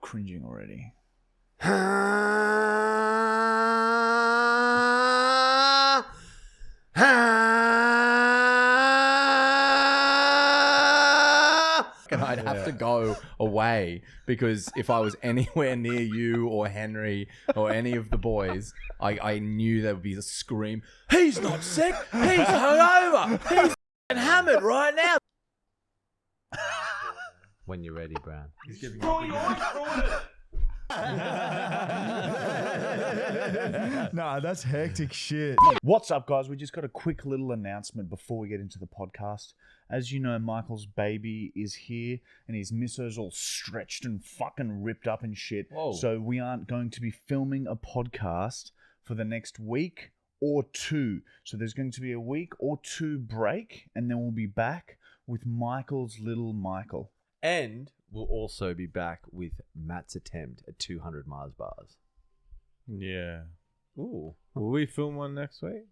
cringing already. And I'd have to go away because if I was anywhere near you or Henry or any of the boys, I knew there would be a scream. He's not sick. He's hungover. He's hammered right now. When you're ready, Brown. He's giving Nah, that's hectic shit. What's up, guys? We just got a quick little announcement before we get into the podcast. As you know, Michael's baby is here and his misso's all stretched and fucking ripped up and shit. Whoa. So we aren't going to be filming a podcast for the next week or two. So there's going to be a week or two break and then we'll be back with Michael's little Michael. And we'll also be back with Matt's attempt at 200 Mars bars. Yeah. Ooh. Will we film one next week?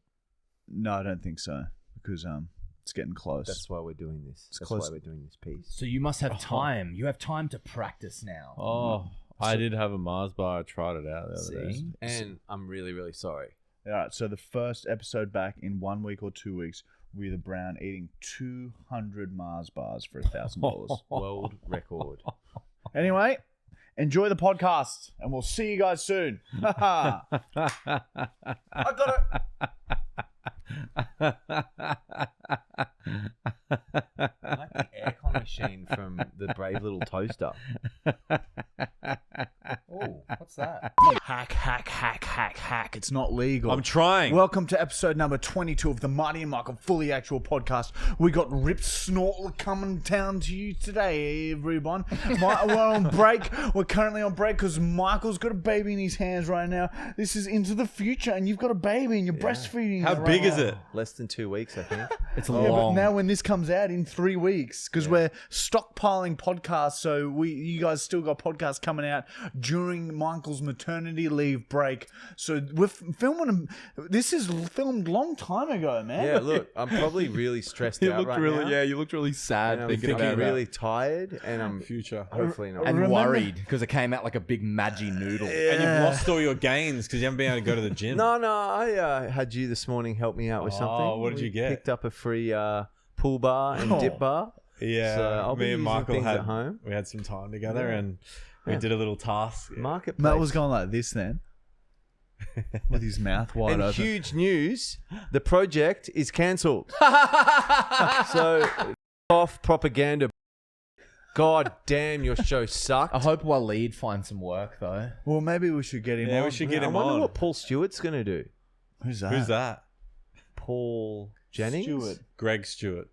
No, I don't think so because it's getting close. That's why we're doing this. That's close. why we're doing this piece. So you must have time. You have time to practice now. Oh, I did have a Mars bar. I tried it out the other day. See? And I'm really, really sorry. All right, so the first episode back in 1 week or 2 weeks, we're the Brown eating 200 Mars bars for $1,000. World record. Anyway, enjoy the podcast, and we'll see you guys soon. I got it. I like the aircon machine from the Brave Little Toaster. Oh, what's that? Hack. It's not legal. I'm trying. Welcome to episode number 22 of the Marty and Michael Fully Actual Podcast. We got Rip Snortle coming down to you today, everyone. We're on break. We're currently on break because Michael's got a baby in his hands right now. This is into the future, and you've got a baby and you're breastfeeding. How it big right is now. it? Less than 2 weeks, I think. It's Yeah, long. but now when this comes out in 3 weeks, because we're stockpiling podcasts, so you guys still got podcasts coming out during Michael's maternity leave break. So we're filming them. This is filmed long time ago, man. Yeah, look, I'm probably really stressed You out looked right really, now. yeah, you looked really sad And I'm thinking thinking about really tired, and I'm Future. hopefully not. and Remember- worried because it came out like a big Maggi noodle. And you've lost all your gains because you haven't been able to go to the gym. No, I had you this morning help me out with something. Oh, what did you We get? Picked up a free pool bar and dip bar. Yeah. So I'll be me and using Michael things had at home. we had some time together and we Yeah. did a little task. Marketplace. Matt was going like this then, with his mouth wide and open. huge news, the project is cancelled. So, off propaganda. God damn, your show sucked. I hope Waleed finds some work though. Well, maybe we should get him Yeah, on. we should get I him wonder on. what Paul Stewart's going to do. Who's that? Who's that? Paul Jennings? Stewart. Greg Stewart.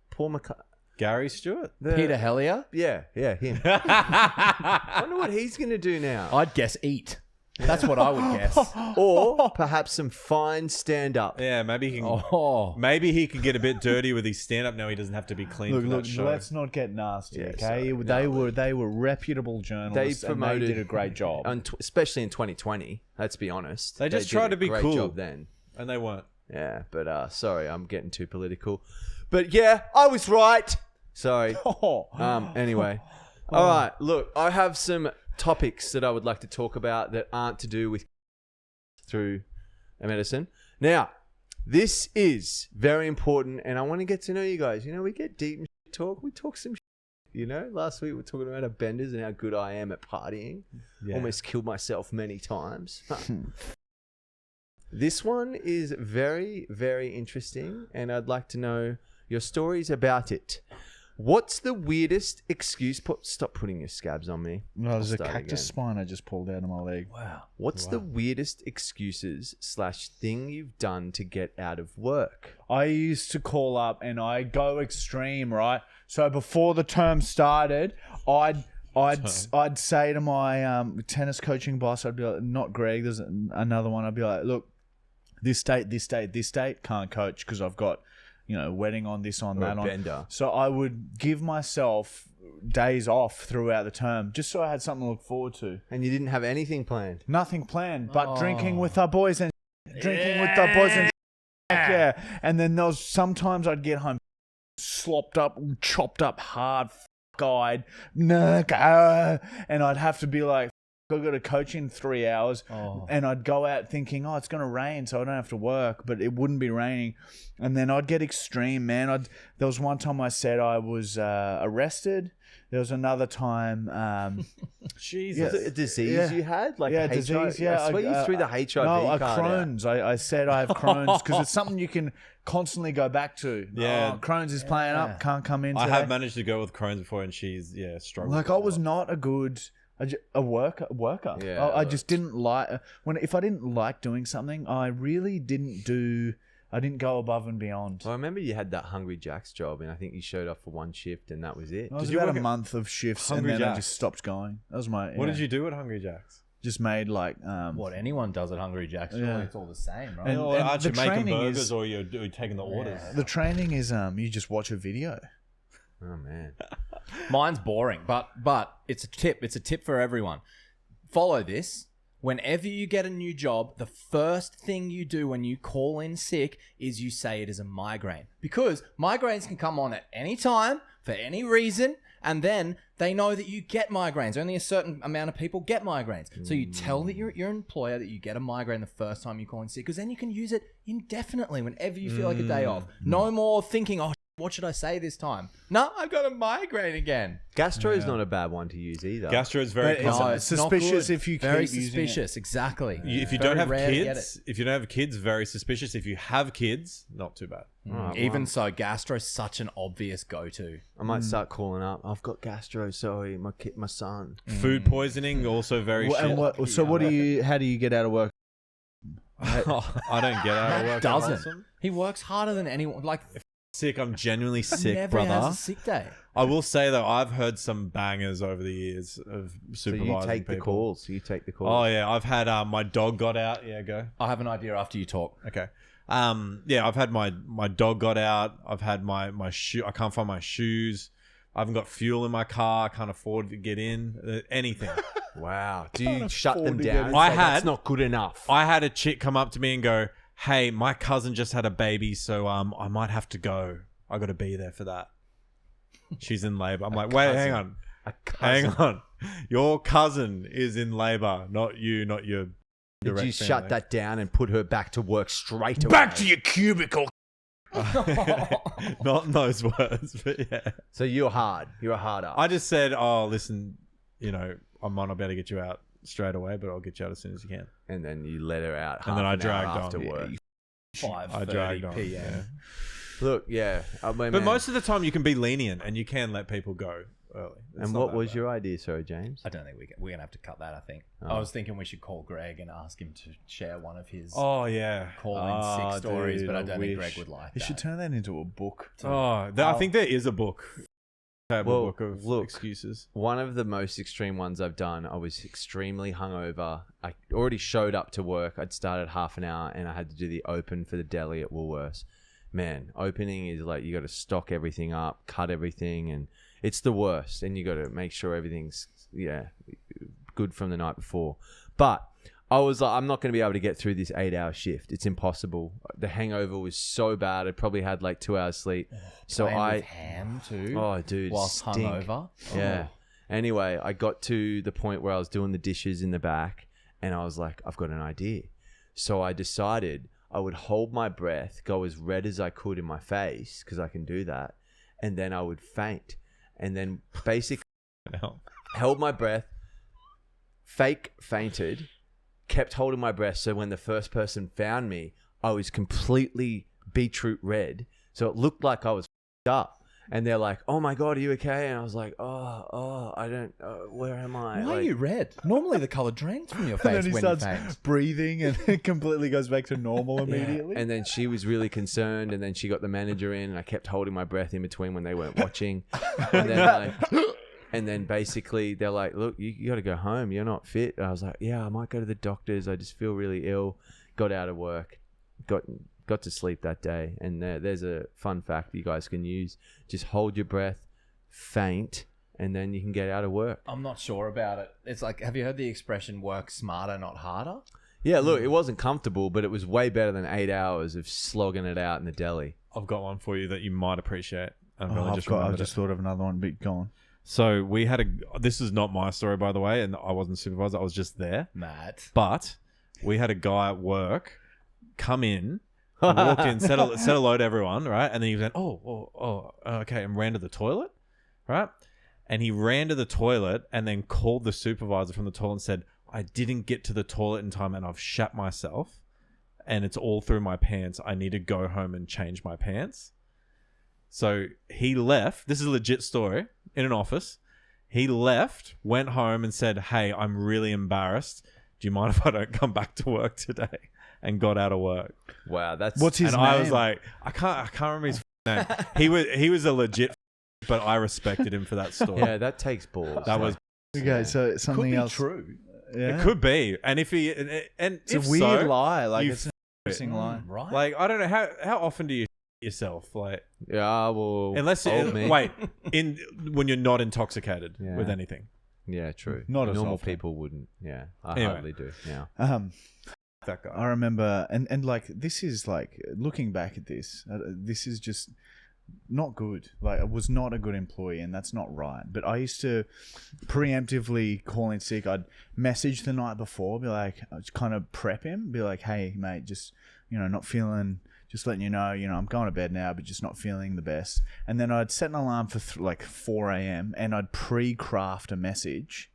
Paul McCartney. Gary Stewart? Peter Hellier? Yeah, him. I wonder what he's going to do now. I'd guess eat. That's what I would guess. Or perhaps some fine stand-up. Yeah, maybe he can. Oh, Maybe he can get a bit dirty with his stand-up now. He doesn't have to be clean for Look, that show. let's not get nasty, Yeah, okay? sorry. They were reputable journalists. They and promoted, they did a great job. especially in 2020. Let's be honest. They just did tried a to be great cool. job then. And they weren't. Yeah, but sorry, I'm getting too political. But yeah, I was right. Sorry. Anyway. All right. Look, I have some topics that I would like to talk about that aren't to do with through medicine. Now, this is very important, and I want to get to know you guys. You know, we get deep in talk. We talk some you know, last week we were talking about our benders and how good I am at partying. Yeah. Almost killed myself many times. This one is very, very interesting, and I'd like to know your stories about it. What's the weirdest excuse? Stop putting your scabs on me. No, there's I'll a start cactus again. spine I just pulled out of my leg. wow. What's the weirdest excuses / thing you've done to get out of work? I used to call up and I go extreme, right? So before the term started, I'd say to my tennis coaching boss, I'd be like, not Greg, there's another one. I'd be like, look, this date, can't coach because I've got, you know, wedding on, this on, Or that a on. bender. So I would give myself days off throughout the term just so I had something to look forward to. And you didn't have anything planned? Nothing planned, but drinking with our boys and yeah. And then there was sometimes I'd get home slopped up, chopped up hard, cockeyed, and I'd have to be like, I've got to coach in 3 hours, and I'd go out thinking, it's going to rain, so I don't have to work, but it wouldn't be raining, and then I'd get extreme, man. There was one time I said I was arrested. There was another time, Jesus, a disease you had, like disease. Yeah, I swear you threw the HIV no, card Crohn's. I said I have Crohn's because it's something you can constantly go back to. Yeah. Crohn's is playing up. Can't come in. I today. have managed to go with Crohn's before, and she's struggling. Like I was not a good a worker. Yeah, I just didn't like if I didn't like doing something, I really didn't do. I didn't go above and beyond. Well, I remember you had that Hungry Jack's job, and I think you showed up for one shift, and that was it. I was Did you about work a at month of shifts, Hungry and then I Jack's? just stopped going. That was my. What did you do at Hungry Jack's? Just made like What anyone does at Hungry Jack's, surely it's all the same, right? And- Aren't you the making training burgers is- or you're taking the orders? The training is you just watch a video. Oh man, Mine's boring, but it's a tip. It's a tip for everyone. Follow this. Whenever you get a new job, the first thing you do when you call in sick is you say it is a migraine. Because migraines can come on at any time, for any reason, and then they know that you get migraines. Only a certain amount of people get migraines. So you tell your employer that you get a migraine the first time you call in sick, because then you can use it indefinitely whenever you feel like a day off. No more thinking, what should I say this time? No, I've got a migraine again. gastro is not a bad one to use either. Gastro is very It's common. it's not suspicious good. if you Very keep using suspicious, exactly. If you Very don't have rare to get kids, very suspicious. If you have kids, not too bad. Even so, gastro's such an obvious go-to. I might start calling up. I've got gastro. Sorry, my son. Food poisoning also very Well, shit. and how do you get out of work? I don't get out of work. Doesn't. Awesome. He works harder than anyone. Like, Sick. I'm genuinely sick, never has brother. a sick day. I will say though, I've heard some bangers over the years of So supervising you take the people. calls. You take the calls. Oh yeah, I've had my dog got out. Yeah, go. I have an idea after you talk. Okay. Yeah, I've had my dog got out. I've had my shoe. I can't find my shoes. I haven't got fuel in my car. I can't afford to get in. Anything. Wow. Do you shut them down? And I say, had- That's not good enough. I had a chick come up to me and go, "Hey, my cousin just had a baby, so I might have to go. I got to be there for that. She's in labor." I'm like, "Wait, hang on. Hang on. Your cousin is in labor, not you, not your Did direct you family." shut that down and put her back to work straight away? Back to your cubicle. Not in those words, but yeah. So you're hard. You're a hard ass. I just said, "Oh, listen, I might not be able to get you out straight away, but I'll get you out as soon as you can." And then you let her out. And then I half an hour dragged after on. work. I dragged 5:30 on. p.m. Yeah. Look, yeah. I mean, But most of the time, you can be lenient and you can let people go early. It's And not what that was bad. your idea, sorry, James? I don't think we're going to have to cut that, I think. Oh. I was thinking we should call Greg and ask him to share one of his Oh yeah, call-in sick stories, dude, but I don't think wish. Greg would like You that. should turn that into a book. I think there is a book. Well, Book of look. excuses. One of the most extreme ones I've done, I was extremely hungover. I already showed up to work. I'd started half an hour and I had to do the open for the deli at Woolworths. Man, opening is like you got to stock everything up, cut everything, and it's the worst. And you got to make sure everything's good from the night before. But I was like, I'm not going to be able to get through this 8-hour shift. It's impossible. The hangover was so bad. I probably had like 2 hours sleep. So Playing with ham too. Oh, dude, whilst stink. hungover. Yeah. Anyway, I got to the point where I was doing the dishes in the back and I was like, I've got an idea. So I decided I would hold my breath, go as red as I could in my face, because I can do that, and then I would faint. And then basically held my breath, fake fainted, kept holding my breath. So when the first person found me, I was completely beetroot red. So it looked like I was f***ed up. And they're like, "Oh my God, are you okay?" And I was like, I don't, where am I? Why are you red? Normally the colour drains from your And face then he when you starts faint. breathing and it completely goes back to normal immediately. And then she was really concerned, and then she got the manager in, and I kept holding my breath in between when they weren't watching. And then basically they're like, "Look, you got to go home. You're not fit." And I was like, "Yeah, I might go to the doctors. I just feel really ill." Got out of work, got to sleep that day. And there's a fun fact you guys can use: just hold your breath, faint, and then you can get out of work. I'm not sure about it. It's like, have you heard the expression "work smarter, not harder"? Yeah, look, it wasn't comfortable, but it was way better than 8 hours of slogging it out in the deli. I've got one for you that you might appreciate. I've I've just thought of another one, but go on. So we had this is not my story, by the way, and I wasn't supervisor. I was just there. Matt. But we had a guy at work come in, and walked in, said hello to everyone, right? And then he went, okay, and ran to the toilet, right? And he ran to the toilet and then called the supervisor from the toilet and said, I didn't get to the toilet in time and I've shat myself and it's all through my pants. I need to go home and change my pants. So he left. This is a legit story in an office. He left, went home and said, hey, I'm really embarrassed. Do you mind if I don't come back to work today? And got out of work. Wow, What's his name? I was like, I can't remember his name. He was a legit, but I respected him for that story. Yeah, that takes balls. That was Okay, so something else. True. Yeah. it could be, and if he and It's if a weird so, lie. Like you it's an interesting lie. Right. like I don't know how often do you yourself like Yeah, well, unless old me. wait when you're not intoxicated Yeah. with anything. Yeah, true. Not as normal often. people wouldn't. Yeah, I Anyway. hardly do. Yeah. That guy. I remember, and like this is like looking back at this. This is just not good. Like I was not a good employee, and that's not right. But I used to preemptively call in sick. I'd message the night before, be like, I'd kind of prep him, be like, hey mate, just not feeling. Just letting you know, I'm going to bed now, but just not feeling the best. And then I'd set an alarm for like 4 a.m. and I'd pre-craft a message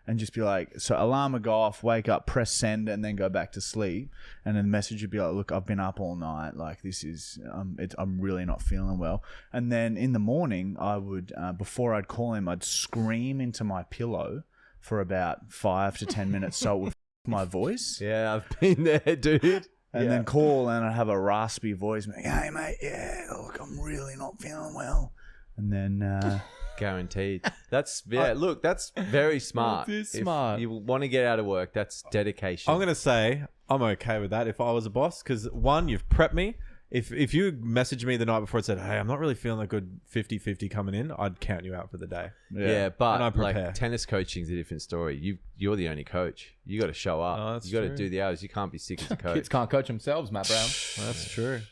and just be like, so alarm would go off, wake up, press send, and then go back to sleep. And then the message would be like, look, I've been up all night. Like this is, I'm really not feeling well. And then in the morning, I would, before I'd call him, I'd scream into my pillow for about 5 to 10 minutes so it would my voice. Yeah, I've been there, dude. And then call and I'd have a raspy voice, like, hey mate, yeah, look, I'm really not feeling well. And then Guaranteed. That's look, that's very smart. It is If smart. you want to get out of work, that's dedication. I'm gonna say I'm okay with that if I was a boss because one, you've prepped me. If you messaged me the night before and said, hey, I'm not really feeling a good 50-50 coming in, I'd count you out for the day. yeah, And but I prepare. like tennis coaching's a different story. You're the only coach. You got to show up. Oh, that's you got to true. do the hours. You can't be sick as a coach. Kids can't coach themselves, Matt Brown. That's true.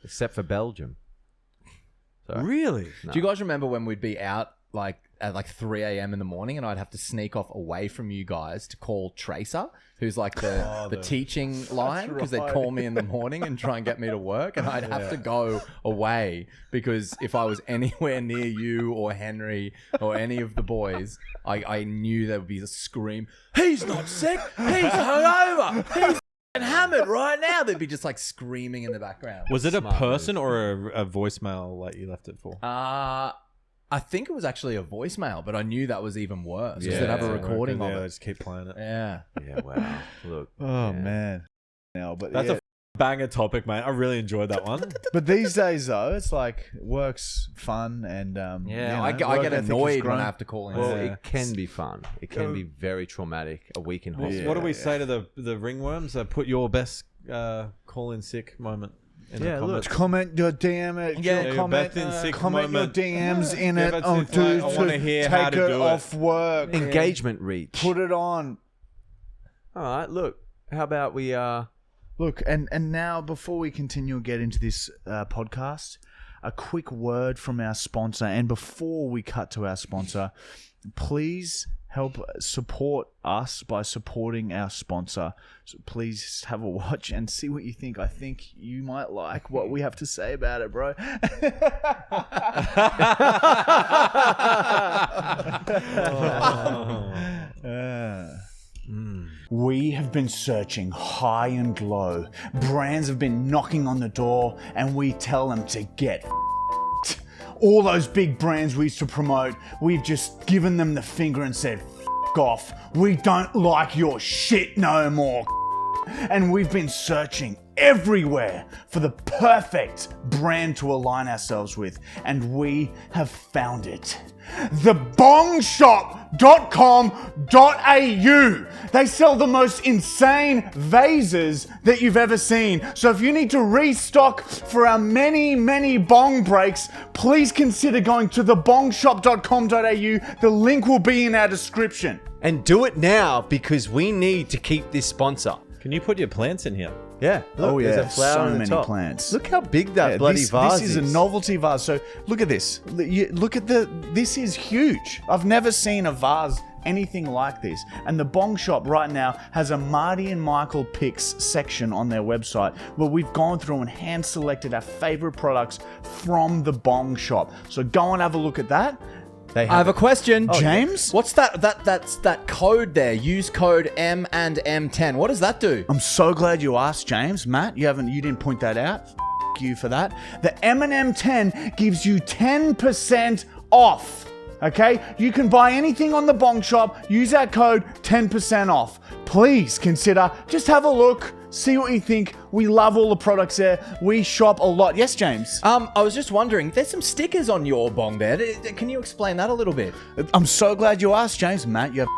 Except for Belgium. So, Really? no. Do you guys remember when we'd be out like at like 3 a.m. in the morning and I'd have to sneak off away from you guys to call Tracer, who's like the teaching line, because they'd call me in the morning and try and get me to work, and I'd have to go away because if I was anywhere near you or Henry or any of the boys, I knew there would be a scream, he's not sick, he's hungover, he's f***ing hammered right now. They'd be just like screaming in the background. Was it a Smart person or a voicemail like you left it for? I think it was actually a voicemail, but I knew that was even worse. Yeah. They'd have a Yeah, recording of Yeah, it. just keep playing it. Yeah. Yeah, wow. Look. oh yeah. man, now but That's yeah. a banger topic, mate. I really enjoyed that one. But these days though, it's like work's fun and I work get ethic is annoyed when grown. I have to call in. Well, Yeah. it can be fun. It can be very traumatic. A week in hospital. What do we say to the ringworms? Put your best call in sick moment in Yeah, the look. comments. Comment your DM it. Yeah, your your comment, best in sick comment moment. your DMs in Yeah, it. but Oh, it's dude, like, I wanna hear take how to it do it. off work. Engagement reach. Put it on. All right. Look. How about we? Look, and now before we continue and get into this podcast, a quick word from our sponsor. And before we cut to our sponsor, please help support us by supporting our sponsor. So please have a watch and see what you think. I think you might like what we have to say about it, bro. We have been searching high and low. Brands have been knocking on the door and we tell them to get f***ed. All those big brands we used to promote, we've just given them the finger and said, f*** off. We don't like your shit no more. And we've been searching everywhere for the perfect brand to align ourselves with, and we have found it. Thebongshop.com.au. They sell the most insane vases that you've ever seen. So if you need to restock for our many, many bong breaks, please consider going to thebongshop.com.au. The link will be in our description. And do it now because we need to keep this sponsor. Can you put your plants in here? Yeah. Look, there's a flower so on the many top. plants. Look how big that Yeah, bloody this, vase This is a novelty vase. So look at this. Look at this is huge. I've never seen a vase anything like this. And the Bong Shop right now has a Marty and Michael picks section on their website where we've gone through and hand selected our favorite products from the Bong Shop. So go and have a look at that. I have a question. James? What's that code there? Use code M and M10. What does that do? I'm so glad you asked, James. Matt, you didn't point that out. You for that. The M&M 10 gives you 10% off. Okay? You can buy anything on the Bong Shop. Use our code 10% off. Please consider, just have a look, see what you think. We love all the products there. We shop a lot. Yes, James? I was just wondering, there's some stickers on your bong there. Can you explain that a little bit? I'm so glad you asked, James. Matt, you have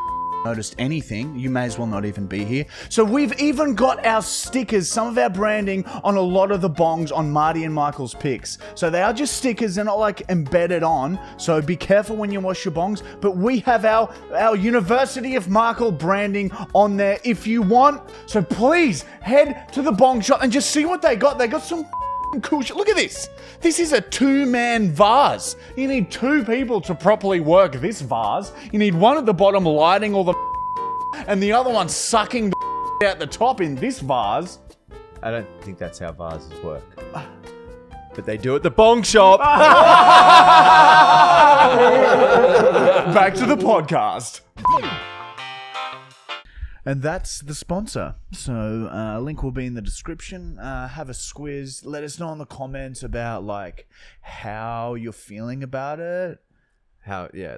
noticed anything, you may as well not even be here. So we've even got our stickers, some of our branding on a lot of the bongs on Marty and Michael's picks. So they are just stickers, they're not like embedded on. So be careful when you wash your bongs. But we have our University of Michael branding on there if you want. So please head to the Bong Shop and just see what they got. They got some cool shit. Look at this. This is a 2-man vase. You need 2 people to properly work this vase. You need one at the bottom lighting all the and the other one sucking the out the top in this vase. I don't think that's how vases work. But they do at the Bong Shop. Back to the podcast. And that's the sponsor. So link will be in the description. Have a squiz. Let us know in the comments about like how you're feeling about it.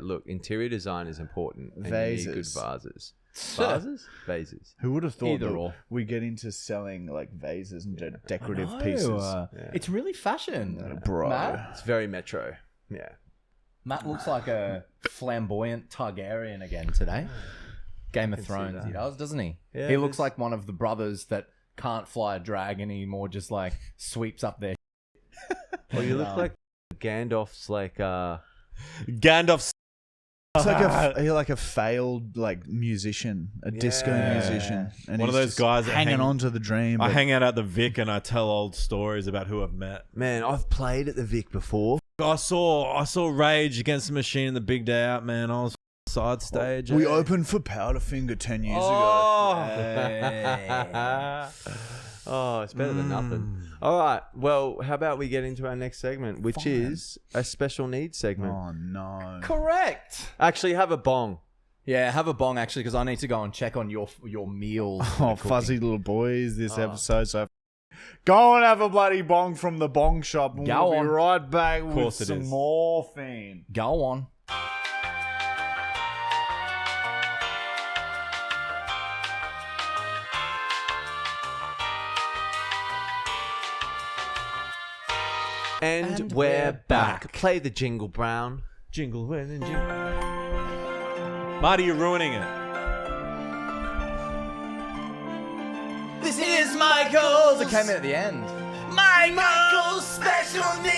Look, interior design is important. And Vases. you need good vases. Vases? Vases. Who would have thought Either that or. we get into selling like vases and decorative pieces? It's really fashion. Bro. Matt? It's very metro. Yeah. Matt looks like a flamboyant Targaryen again today. Game of Thrones, he does, doesn't he? Yeah, he looks like one of the brothers that can't fly a dragon anymore, just like sweeps up their. Well, you look like Gandalf's like Gandalf. It's like a failed like musician, a disco musician, and One of he's those just guys that hanging hang- on to the dream. I but- hang out at the Vic and I tell old stories about who I've met. man, I've played at the Vic before. I saw Rage Against the Machine the big day out, man. I was side stage. We opened for Powderfinger 10 years ago. Oh, it's better than nothing. All right. Well, how about we get into our next segment, which is a special needs segment. Oh no! Correct. Actually, have a bong. Yeah, have a bong actually, because I need to go and check on your meals. Oh, Fuzzy Little Boys! This episode, so go and have a bloody bong from the Bong Shop. And Go we'll on. be right back with course it some is. morphine. Go on. And we're back. Play the jingle, Brown. Jingle, jingle. Marty, you're ruining it. This is Michael's. It came in at the end. Michael's special needs.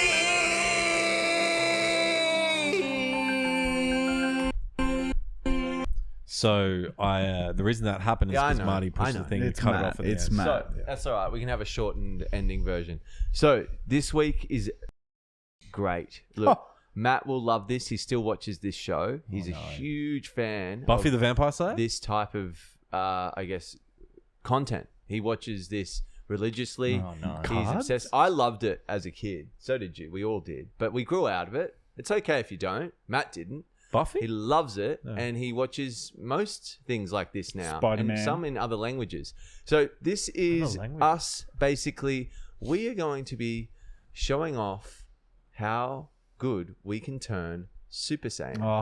So the reason that happened is Yeah, I because know. Marty I pushed know. the thing and It's cut it Matt. off at the It's end. Matt. So that's all right. We can have a shortened ending version. So this week is great. Look, Matt will love this. He still watches this show. He's a huge fan Buffy of the Vampire Slayer? this type of, I guess, content. He watches this religiously. Oh, no. He's Cards? obsessed. I loved it as a kid. So did you. We all did. But we grew out of it. It's okay if you don't. Matt didn't. Buffy? He loves it, and he watches most things like this now, Spider-Man. and some in other languages. So this is languages. us, basically. We are going to be showing off how good we can turn Super Saiyan. Oh,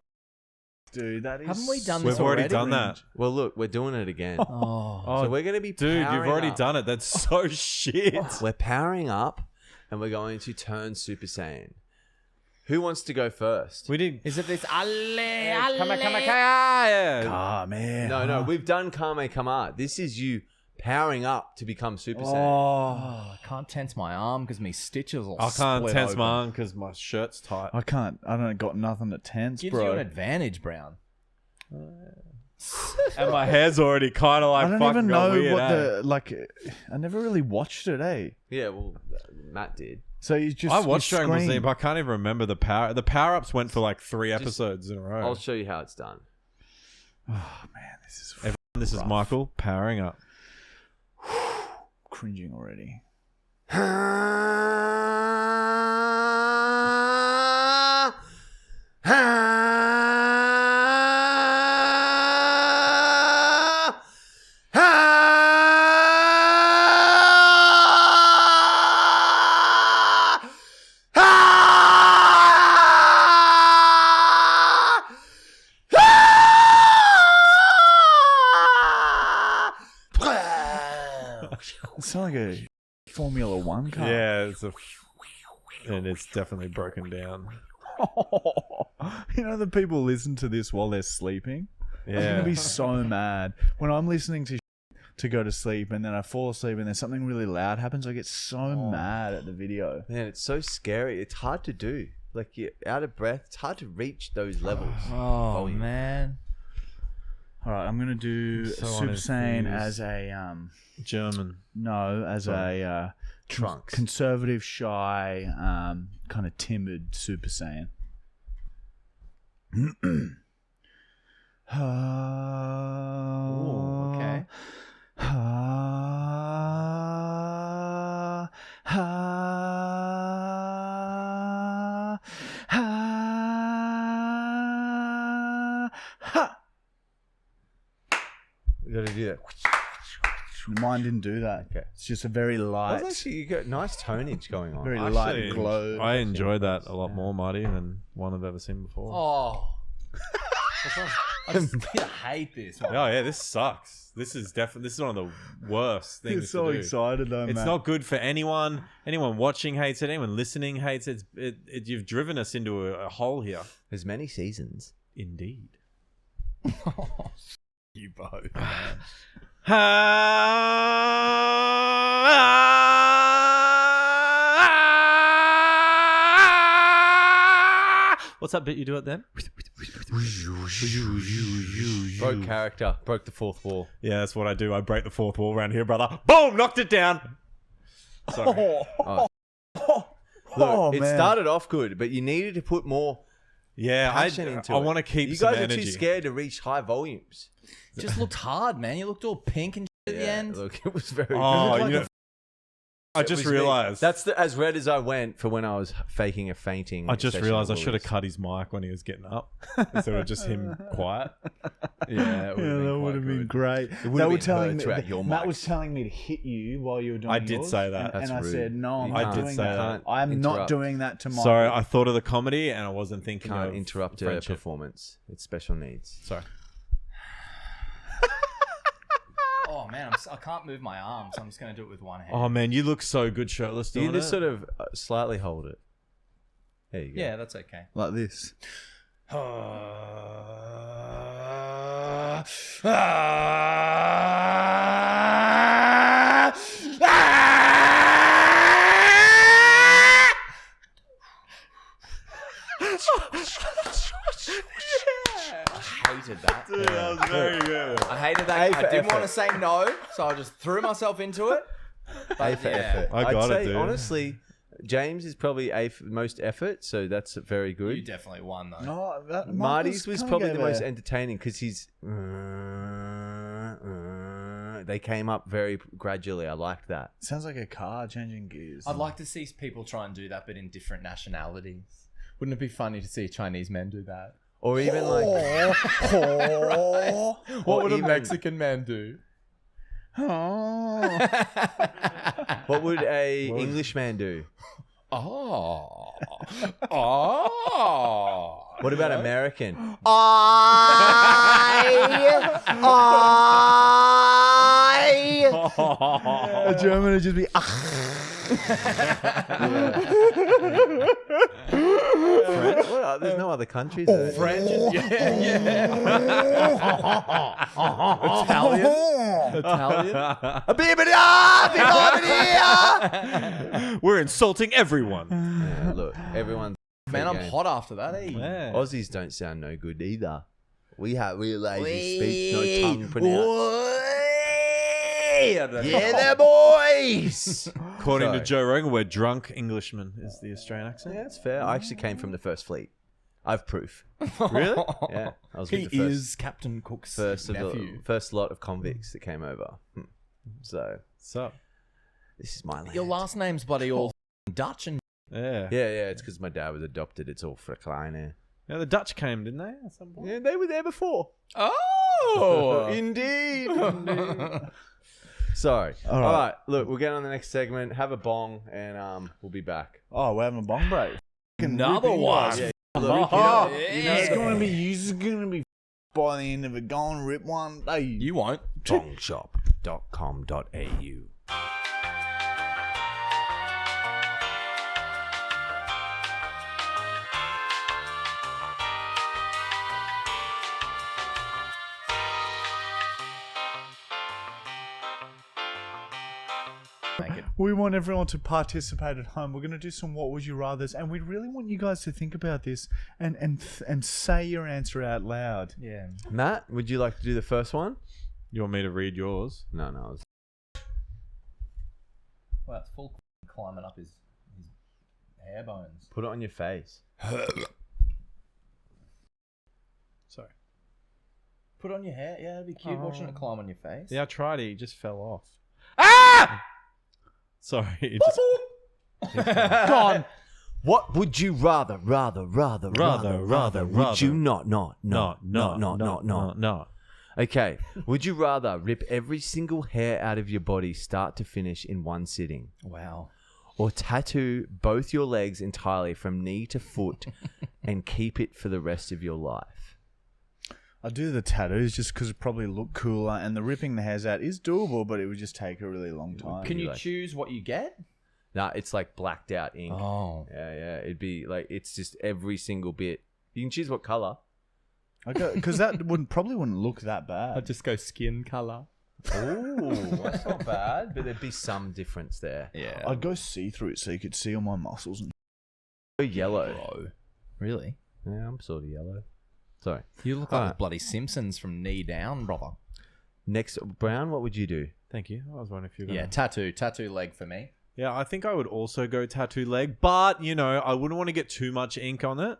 dude, that is. Haven't we done We've this already already? done that. Well, look, we're doing it again. Oh. So we're going to be Dude, you've powering already up. done it. That's so shit. We're powering up, and we're going to turn Super Saiyan. Who wants to go first? We did. Is it this Ale? Yeah. Ah, man. No, we've done Kame Kama. This is you powering up to become Super Saiyan. Oh, I can't tense my arm because my stitches will I can't split tense open. my arm because my shirt's tight. I can't. I don't got nothing to tense, Gives bro. you an advantage, Brown. and my hair's already kind of like I don't fucking even got know weird, what eh? the like. I never really watched it, eh? Yeah, well, Matt did. So you just I watched you Dragon Ball Z, scream. but I can't even remember the power. The power ups went for like 3 episodes in a row. I'll show you how it's done. Oh man, this is This is Michael powering up. cringing already. It sounds like a Formula One car. Yeah, and it's definitely broken down. You know, the people listen to this while they're sleeping. I'm Yeah. gonna be so mad when I'm listening to go to sleep, and then I fall asleep, and then something really loud happens. I get so mad at the video. Man, it's so scary. It's hard to do. Like, you're out of breath. It's hard to reach those levels. Oh Volume. man. All right, I'm gonna do So Super Saiyan unenthused. as a German. a Trunks. conservative, shy, kind of timid Super Saiyan. Ooh, okay. You got to do that. Mine didn't do that. Okay. It's just a very light, Well, actually, you got nice tonage going on. very Actually, light glow. I enjoyed that a lot more, Marty, than one I've ever seen before. Oh. I just hate this one. Oh yeah, this sucks. This is one of the worst things You're so to do. excited though, It's man. not good for anyone. Anyone watching hates it. Anyone listening hates it. You've driven us into a hole here. There's many seasons. Indeed. You both. What's that bit you do it then? Broke character. Broke the fourth wall. Yeah, that's what I do. I break the fourth wall around here, brother. Boom! Knocked it down. Sorry. Look, it man. started off good, but you needed to put more Yeah, passion into it. I want to keep You some guys energy. are too scared to reach high volumes. It just looked hard, man. You looked all pink and shit at the end. Look, it was very Oh, good. you know, I It just was me. realized. That's as red as I went for when I was faking a fainting. I just session realized I of should have Woolies. cut his mic when he was getting up instead of just him quiet. Yeah, That would have been great. would've They were been telling heard me throughout your Matt mics. was telling me to hit you while you were doing I did yours, say that. and That's I rude. said no. I'm You not I did doing say that. that. I'm not Interrupt. doing that to my. Sorry, I thought of the comedy and I wasn't thinking Can't of interrupt a friendship. performance. It's special needs. Sorry. Oh man, I can't move my arms. I'm just gonna do it with one hand. Oh man, you look so good shirtless. You doing just it. sort of slightly hold it. There you go. Yeah, that's okay. like this. I hated that. Dude, that was very good. I hated that. A for I didn't want to effort. say no, so I just threw myself into it. A for yeah. effort. I I'd got it, say, dude. honestly, James is probably A for most effort, so that's very You good. definitely won though. No, that, Marty's was kinda probably gave the most a- entertaining because he's. They came up very gradually. I liked that. Sounds like a car changing gears. I'd like to see people try and do that, but in different nationalities. Wouldn't it be funny to see Chinese men do that? Or even like. What would a even- Mexican man do? What would a Englishman do? Oh. Oh. What about American? A German would just be. French? There's no other countries. Though. French is, yeah. Italian. We're insulting everyone. Yeah, look, everyone. Man, I'm game. hot after that, eh? Yeah. Aussies don't sound no good either. We have real lazy speech, no tongue pronounced. Yeah, they're boys. According to Sorry. Joe Rogan, we're drunk Englishmen is the Australian accent. Yeah, that's fair. I actually came from the First Fleet. I've proof. Really? Yeah, I was He with the first, is Captain Cook's first of nephew. the first lot of convicts that came over. So So, this is my land. Your last name's bloody all Dutch and yeah. Yeah, it's because my dad was adopted. It's all for a kleiner. Yeah, the Dutch came, didn't they? At some point? Yeah, they were there before. oh, Indeed. Sorry. All right. Look, we'll get on the next segment. Have a bong, and we'll be back. Oh, we're having a bong break. another one. Yeah. Look, Oh, it's gonna be by the end of it. Go and rip one. Hey, You won't. Bongshop.com.au. Make it. we want everyone to participate at home. We're gonna do some what would you rather's, and we really want you guys to think about this and say your answer out loud. Yeah. Matt, would you like to do the first one? You want me to read yours? No. I was- Well, it's full climbing up his hair bones. Put it on your face. Sorry. Put on your hair. Yeah, it'd be cute watching it climb on your face. Yeah, I tried it. It just fell off. Ah! Sorry. It just... Gone. What would you rather? Would you not? No. Okay. Would you rather rip every single hair out of your body start to finish in one sitting? Wow. Or tattoo both your legs entirely from knee to foot and keep it for the rest of your life? I'll do the tattoos just because it probably look cooler, and the ripping the hairs out is doable, but it would just take a really long time. Can you like- choose what you get? Nah, it's like blacked out ink. Oh. Yeah. It'd be like, it's just every single bit. You can choose what color. Because that probably wouldn't look that bad. just go skin color. Ooh, that's not bad. But there'd be some difference there. Yeah. I'd go see through it so you could see all my muscles. And Go yellow. Bro. Really? Yeah, I'm sort of yellow. Sorry. You look like the bloody Simpsons from knee down, brother. Next, Brown, what would you do? Thank you. I was wondering if you were going Yeah, tattoo leg for me. Yeah, I think I would also go tattoo leg, but, I wouldn't want to get too much ink on it.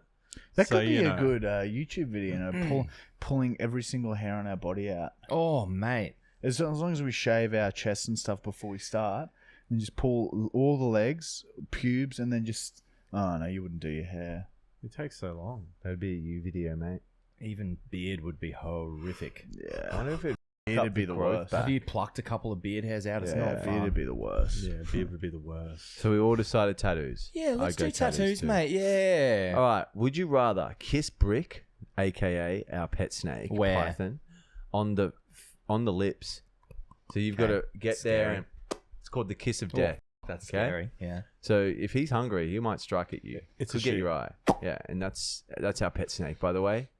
that So, could be you a know. good YouTube video, pulling every single hair on our body out. Oh, mate. As long as we shave our chest and stuff before we start, and just pull all the legs, pubes, and then just... Oh, no, you wouldn't do your hair. It takes so long. That'd be a you video, mate. Even beard would be horrific. Yeah. I wonder if it Beard'd be the worst. Have you plucked a couple of beard hairs out? It's Yeah, not fun. beard'd be the worst. Yeah, beard would be the worst. So we all decided tattoos. Yeah, let's I'd go do tattoos, too. mate. Yeah. All right. Would you rather kiss Brick, aka our pet snake, Where? Python, on the lips? So you've got to get there, Scary. and it's called the kiss of death. That's Okay. scary. Yeah. So if he's hungry, he might strike at you. It's Could a get shoot. your eye. Yeah, and that's our pet snake, by the way.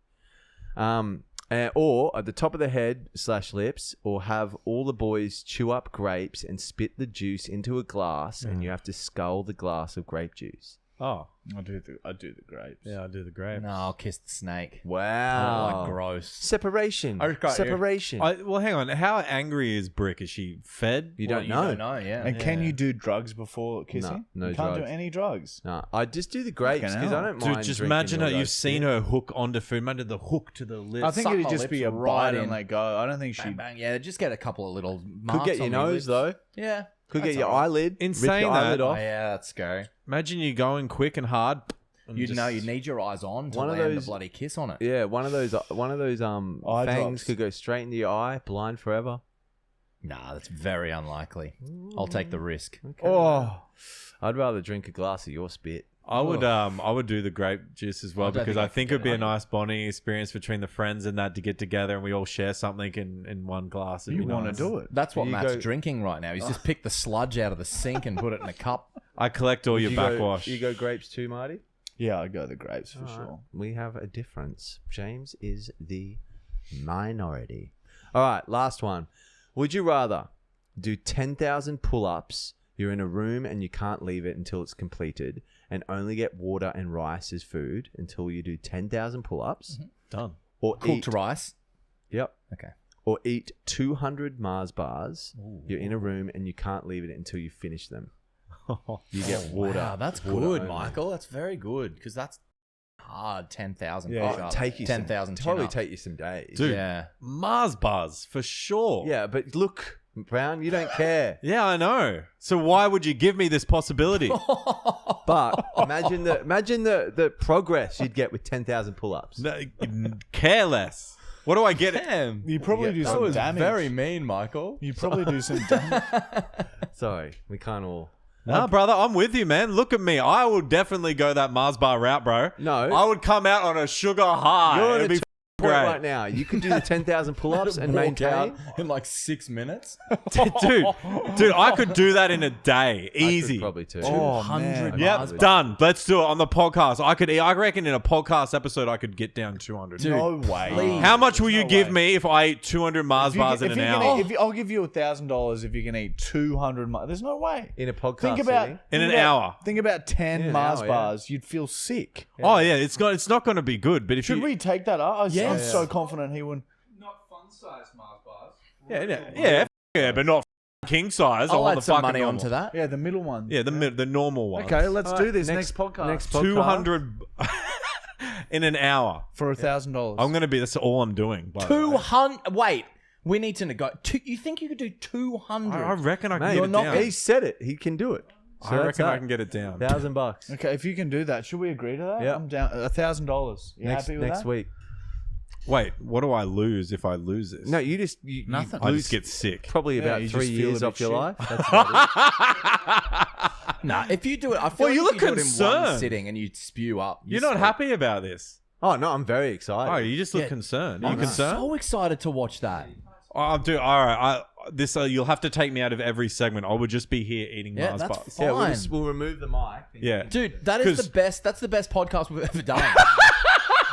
Or at the top of the head / lips, or have all the boys chew up grapes and spit the juice into a glass, and you have to scull the glass of grape juice. Oh, I do the grapes. yeah, I'll do the grape. No, I'll kiss the snake. Wow. Like gross. Separation. I just got you. Separation. Well, hang on. How angry is Brick? Is she fed? You Well, don't you know. don't know, yeah. And can you do drugs before kissing? No you can't drugs. do any drugs. No, I just do the grapes Fucking because I hell. don't mind. Dude, just drinking imagine all her. You've those seen shit. her hook onto food. Imagine the hook to the lips. I think Suck it'd my just be lips a right bite in. and let go. I don't think Bang, she'd. bang. Yeah, just get a couple of little marks Could get your on your nose lips. though. Yeah. Could That's get your all right. eyelid. In rip saying your that- eyelid Oh, off. yeah, that's scary. Imagine you going quick and hard. And You just- know, you need your eyes on to One of land those- a bloody kiss on it. Yeah, one of those Eye fangs drops. could go straight into your eye, blind forever. Nah, that's very unlikely. I'll take the risk. Oh, I'd rather drink a glass of your spit. I would do the grape juice as well I don't because think I I think could it'd be get a it. nice bonding experience between the friends and that to get together and we all share something in one glass. It'd you be want to nice. do it? That's what You Matt's go- drinking right now. He's just picked the sludge out of the sink and put it in a cup. I collect all your backwash. You go grapes too, Marty? Yeah, I'd go the grapes for Alright, sure. We have a difference. James is the minority. All right, last one. Would you rather do 10,000 pull-ups, you're in a room and you can't leave it until it's completed, and only get water and rice as food until you do 10,000 pull-ups? Done. or Cooked eat. rice. Yep. Okay. Or eat 200 Mars bars. You're in a room and you can't leave it until you finish them. You get water. Wow, that's Water good, only. Michael. That's very good because that's hard. 10,000. Yeah, push-ups. Take you 10,000. Totally chin-ups. take you some days. Dude. Yeah. Mars bars for sure. Yeah, but look, Brown, you don't care. Yeah, I know. So why would you give me this possibility? But imagine the progress you'd get with 10,000 pull-ups. No, care less. What do I get? Damn. You probably do some damage. Very mean, Michael. You probably do some damage. Sorry, we can't all. Nah, brother, I'm with you, man. Look at me. I would definitely go that Mars bar route, bro. No. I would come out on a sugar high. You're on It'd a be point great. right now. You could do the 10,000 pull-ups and Walk maintain. out in like 6 minutes. Dude, I could do that in a day. Easy. I could probably too. Oh, 100 man. Yep, Mars bars. done. Let's do it on the podcast. I reckon in a podcast episode I could get down 200. No way. please. How much will you No give way. me if I ate 200 Mars bars in an hour? I'll give you $1,000 if you can eat 200. There's no way. In a podcast Think about setting. In think an about- hour. Think about 10 Yeah, an Mars hour, yeah. bars. You'd feel sick. Oh yeah, it's not going to be good. But if Should you, we take that up? I'm Yes. so confident he wouldn't. yeah, but not king size. I I'll want add the some fucking money normal. onto that. Yeah, the middle one. Yeah, the normal one. Okay, let's All do right, this next podcast. Next podcast. 200 in an hour. for $1,000. I'm going to be. That's all I'm doing. By the way. 200. Wait. We need to negotiate. You think you could do 200? I reckon I can Mate, get it down. he said it. He can do it. So I that's reckon that. I can get it down. $1,000 Okay, if you can do that, should we agree to that? Yeah. I'm down. $1,000. You next happy with next that? week. Wait, what do I lose if I lose this? No, you Nothing. I lose just get sick. probably Yeah, about you 3 just feel a years bit off your shit. life. That's about it. Nah, if you do it, I feel Well, like you if look do it in one concerned. sitting and you spew up. You're not happy about this. Oh no, I'm very excited. Oh, you just look Yeah. concerned. Are you I'm concerned? so excited to watch that. Oh, dude. All right. You'll have to take me out of every segment. I would just be here eating Yeah, Mars that's bars. fine. Yeah, we'll remove the mic. Yeah. Dude, that is 'Cause- the best. That's the best podcast we've ever done.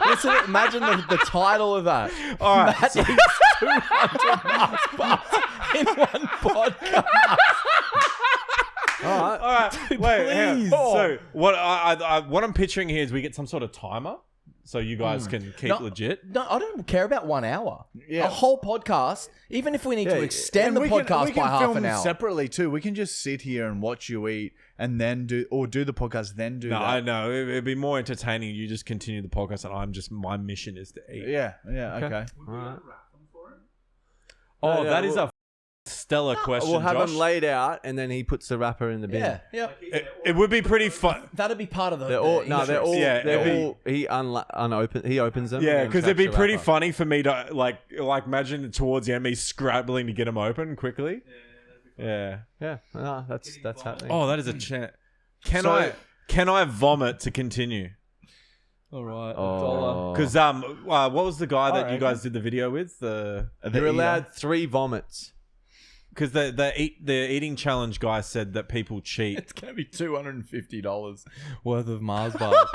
Listen, imagine the title of that. All right. Matt eats 200 Mars bars in one podcast. All right. All right. Wait. hang on. please. So what I'm picturing here is we get some sort of timer, so you guys can keep No, legit. No, I don't care about 1 hour. Yeah. A whole podcast, even if we need to extend the we podcast can by half film an hour. separately too. We can just sit here and watch you eat, and then do the podcast, then do No, that. I know it'd be more entertaining. You just continue the podcast, and my mission is to eat. Yeah. Okay. All right. Oh, Yeah, that is we'll- a stellar question. We'll have Josh. them laid out, and then he puts the wrapper in the bin. Yeah, yeah. It would be pretty fun. That'd be part of the. They're all the no, they're all. interest. Yeah, they're it'd all. He unopen. He opens them. Yeah, and because it'd be traps the pretty wrapper. funny for me to like imagine towards the end me scrabbling to get them open quickly. Yeah. Yeah, no, that's happening. Oh, that is a chance. Can So- I vomit to continue? All right. Oh. Because what was the guy that you Alright. guys did the video with? You're allowed 3 vomits. Because the eating challenge guy said that people cheat. It's gonna be $250 worth of Mars bars.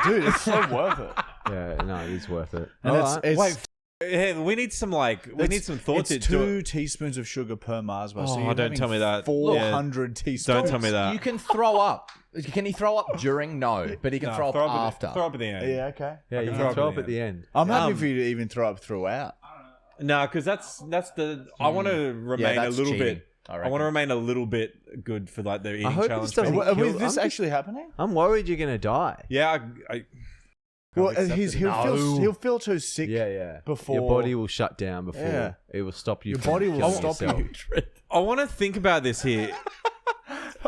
Dude, it's so worth it. Yeah, no, it is worth it. And All right. it's Wait, hey, we need some some thoughts. It's 2 teaspoons of sugar per Mars bar. Oh, so you're don't having tell me that. 400 teaspoons. Don't tell me that. You can throw up. Can he throw up during? No, but he can throw up after. Throw up at the end. Yeah. Okay. Yeah, you can can throw throw up up at the end. I'm happy for you to even throw up throughout. No, because that's the. I want to remain a that's little cheating, bit. I I reckon. want to remain a little bit good for like the eating hope challenge. this doesn't- thing. Is kill- this I'm actually happening? I'm worried you're gonna die. Yeah, I Well, accept it. he'll feel too sick. Yeah. Before- your body will shut down before Yeah. it will stop you. Your from body will killing stop yourself. you. I want to think about this here.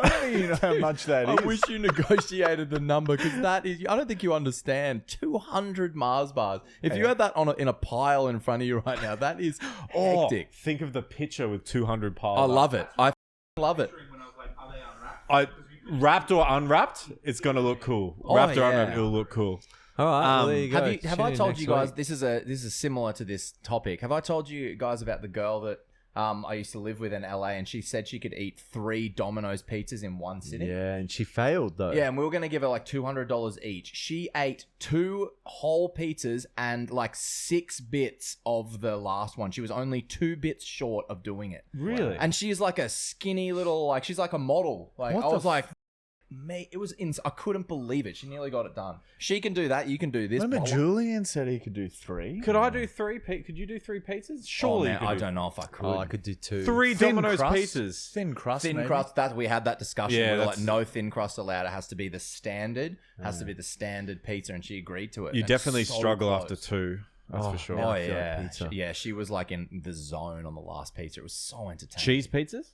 I don't even know how much that is. I wish you negotiated the number because that is. I don't think you understand. 200 Mars bars. If you had that in a pile in front of you right now, that is hectic. Think of the picture with 200 piles. I love it. I love it. Wrapped or unwrapped, it's gonna look cool. Oh, Wrapped or yeah. unwrapped, it'll look cool. All right, well, there you go. Have Tune I in told next you guys week. this is similar to this topic? Have I told you guys about the girl that I used to live with in LA, and she said she could eat 3 Domino's pizzas in one sitting? Yeah, and she failed though. Yeah, and we were going to give her like $200 each. She ate 2 whole pizzas and like 6 bits of the last one. She was only 2 bits short of doing it. Really? And she's like a skinny little, like she's like a model. Like What I the was like, I couldn't believe it. She nearly got it done. She can do that. You can do this. Remember Julian said he could do 3? Could I do 3? Could you do 3 pizzas? Surely. I don't know if I could. Oh, I could do 2. 3 Thin Domino's crust? pizzas. Thin crust. Thin maybe? crust. That we had that discussion. Yeah, we were like, that's- no thin crust allowed. It has to be the standard. Has to be the standard pizza, and she agreed to it. You And definitely so struggle close. after 2. That's for sure. Oh I feel like yeah, pizza. She was like in the zone on the last pizza. It was so entertaining. Cheese pizzas?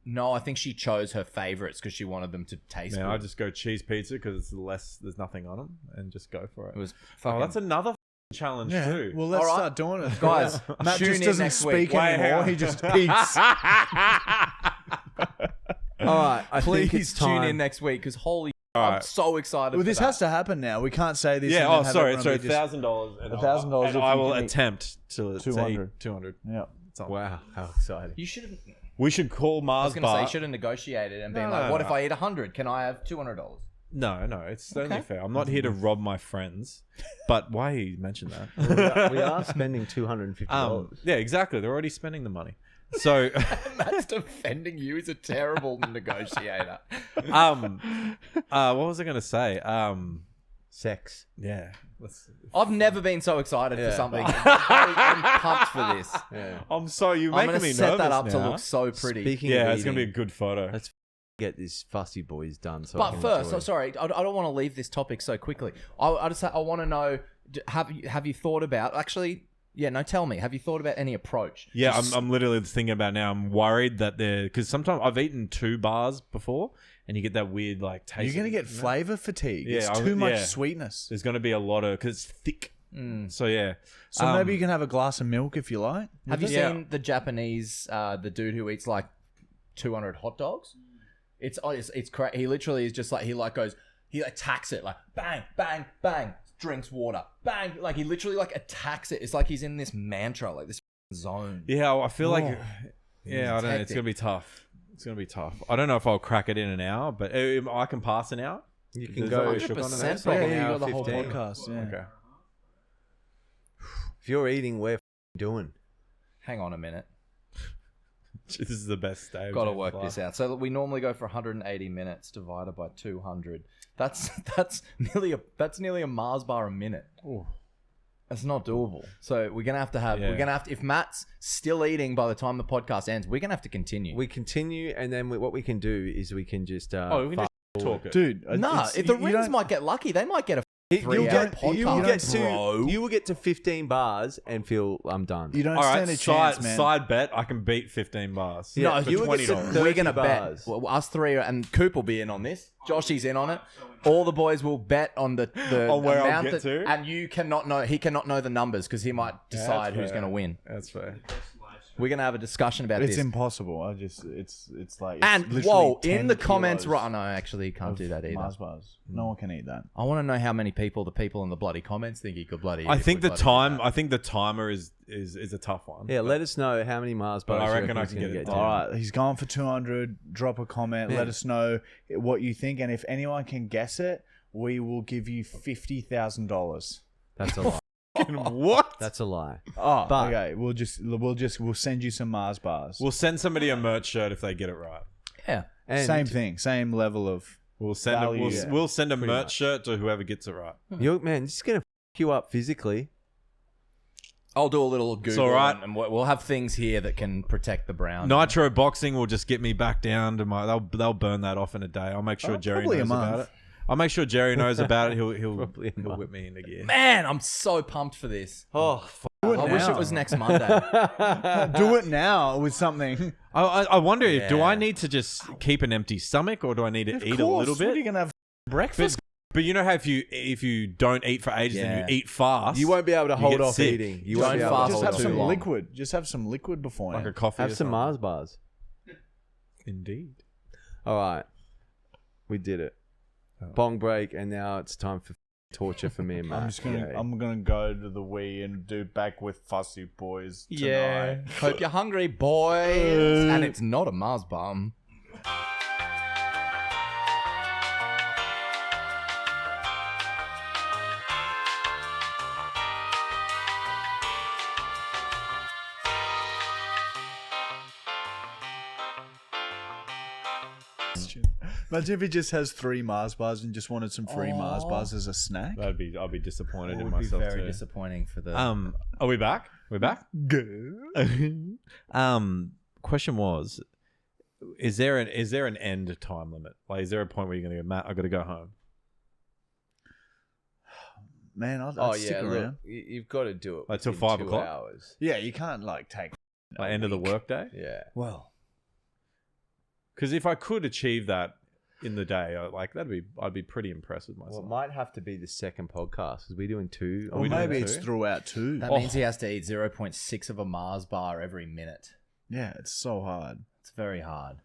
No, I think she chose her favorites because she wanted them to taste Man, good. I just go cheese pizza because it's less. There's nothing on them, and just go for it. It was Oh, fucking. that's another challenge Yeah. too. Well, let's All right. start doing it, Guys, Matt tune just in doesn't next speak week. Wait, hang anymore. on. He just eats. All right, I think Please it's tune time. in next week because holy, All I'm right. so excited. Well, for this that. has to happen now. We can't say this. Yeah. and Oh, then have sorry. everyone So be just- $1,000. $1,000 And if I you will can eat attempt to 200. 200. Yeah. Wow, how exciting! You should have. We should call I was Mars going to say Bar. you should have negotiated and been No, like, "What no. if I eat 100? Can I have $200?" No, it's only Okay. fair. I'm not here to rob my friends. But why you mentioned that? We are spending $250. Yeah, exactly. They're already spending the money. So, Matt's defending you. He's a terrible negotiator. what was I going to say? Sex. Yeah. Let's. I've never been so excited for something. I'm pumped for this. Yeah. I'm sorry. You're I'm making going me to set nervous that up now. to look so pretty. Speaking Yeah, of it's going to be a eating, good photo. let's get this Fussy Boys done. So But first, sorry, I don't want to leave this topic so quickly. I want to know: have you thought about actually? Yeah, no. Tell me, have you thought about any approach? Yeah, Just- I'm literally thinking about now. I'm worried that because sometimes I've eaten 2 bars before, and you get that weird like taste. You're gonna get flavor fatigue. Yeah, it's too much yeah. sweetness. There's going to be a lot of because it's thick. So yeah. So maybe you can have a glass of milk if you like. Have you Yeah. seen the Japanese, the dude who eats like 200 hot dogs? It's he literally is just like, he attacks it like bang, bang, bang, drinks water, bang. Like he literally like attacks it. It's like he's in this mantra, like this zone. Yeah, I feel like. Oh. Yeah, I don't know. It's hectic. gonna be tough. It's gonna be tough. I don't know if I'll crack it in an hour, but I can pass an hour. you can There's go. 100% It's like probably. an You hour got the whole 15. Podcast. Yeah. Okay. If you're eating, we're doing. Hang on a minute. This is the best stage. Got to work this out. So we normally go for 180 minutes divided by 200. That's nearly a Mars bar a minute. That's not doable. So we're gonna have to Yeah. if Matt's still eating by the time the podcast ends, we're gonna have to continue. We continue, and then what we can do is we can just. We can just talk it. Dude, Nah, if the Rings might get lucky, they might get a You'll 3-hour get, podcast. you will get to 15 bars and feel I'm done. You don't All stand right, a chance, side, man. side bet. I can beat 15 bars. Yeah, No, for you will get to $20. we're gonna 30 bet. bars. Well, us three and Coop will be in on this. Joshy's in on it. All the boys will bet on the On where I'll amount get to? and you cannot know. He cannot know the numbers because he might decide who's fair. going to win. That's fair. We're going to have a discussion about It's this. impossible. It's like. And literally whoa, 10 in the comments, kilos right? No, actually, you can't of do that either. Mars bars. No one can eat that. I want to know how many people the people in the bloody comments think he could bloody. eat I if think we the bloody time. did I think the timer is a tough one. Yeah, let us know how many Mars But bars I you reckon I he's can gonna get it to. done. All right, he's gone for 200. Drop a comment. Yeah. Let us know what you think, and if anyone can guess it, we will give you $50,000. That's a lie. What? That's a lie. Oh, But- okay. We'll send you some Mars bars. We'll send somebody a merch shirt if they get it right. that. Yeah. And Same thing, same level of. We'll send Value, we'll, yeah. we'll send a Pretty merch much. shirt to whoever gets it right. You man, this is gonna f you up physically. I'll do a little Google, all right. and we'll have things here that can protect the brown. Nitro boxing will just get me back down to my. They'll burn that off in a day. I'll make sure Jerry probably a knows about month. it. I'll make sure Jerry knows about it. He'll Probably a month. whip me into gear. Man, I'm so pumped for this. Oh, Do it I wish it now. was next Monday. Do it now with something. I wonder if do Yeah. I need to just keep an empty stomach or do I need to Of eat course. a little What are you bit? gonna have breakfast? But you know how if you don't eat for ages and Yeah. you eat fast, you won't be able to you hold get off sick. eating. You Don't won't be able fast to Just hold have for off. some too long. liquid. Just have some liquid before. like a coffee. Have or some something. Mars bars. Indeed. All right, we did it. Bong break, and now it's time for torture for me and Matt. I'm gonna go to the Wii and do back with Fussy Boys tonight. Yeah. Hope you're hungry, boys. And it's not a Mars bomb. Imagine if he just has 3 Mars bars and just wanted some free Mars bars as a snack. I'll be disappointed It in would be myself very too. disappointing for the. Are we back? We're back. Good. Question was, is there an end time limit? Like, is there a point where you're gonna go, Matt, I got to go home? Man, I'd stick around. Look, you've got to do it Like till within 5 2 o'clock? hours. Yeah, you can't like take. Like end of the workday? Yeah. well, Because if I could achieve that in the day, I'd be pretty impressed with Well, myself. it might have to be the second podcast because we're doing 2. Or we doing maybe two? it's throughout too. that means he has to eat 0.6 of a Mars bar every minute. Yeah, it's so hard. It's very hard.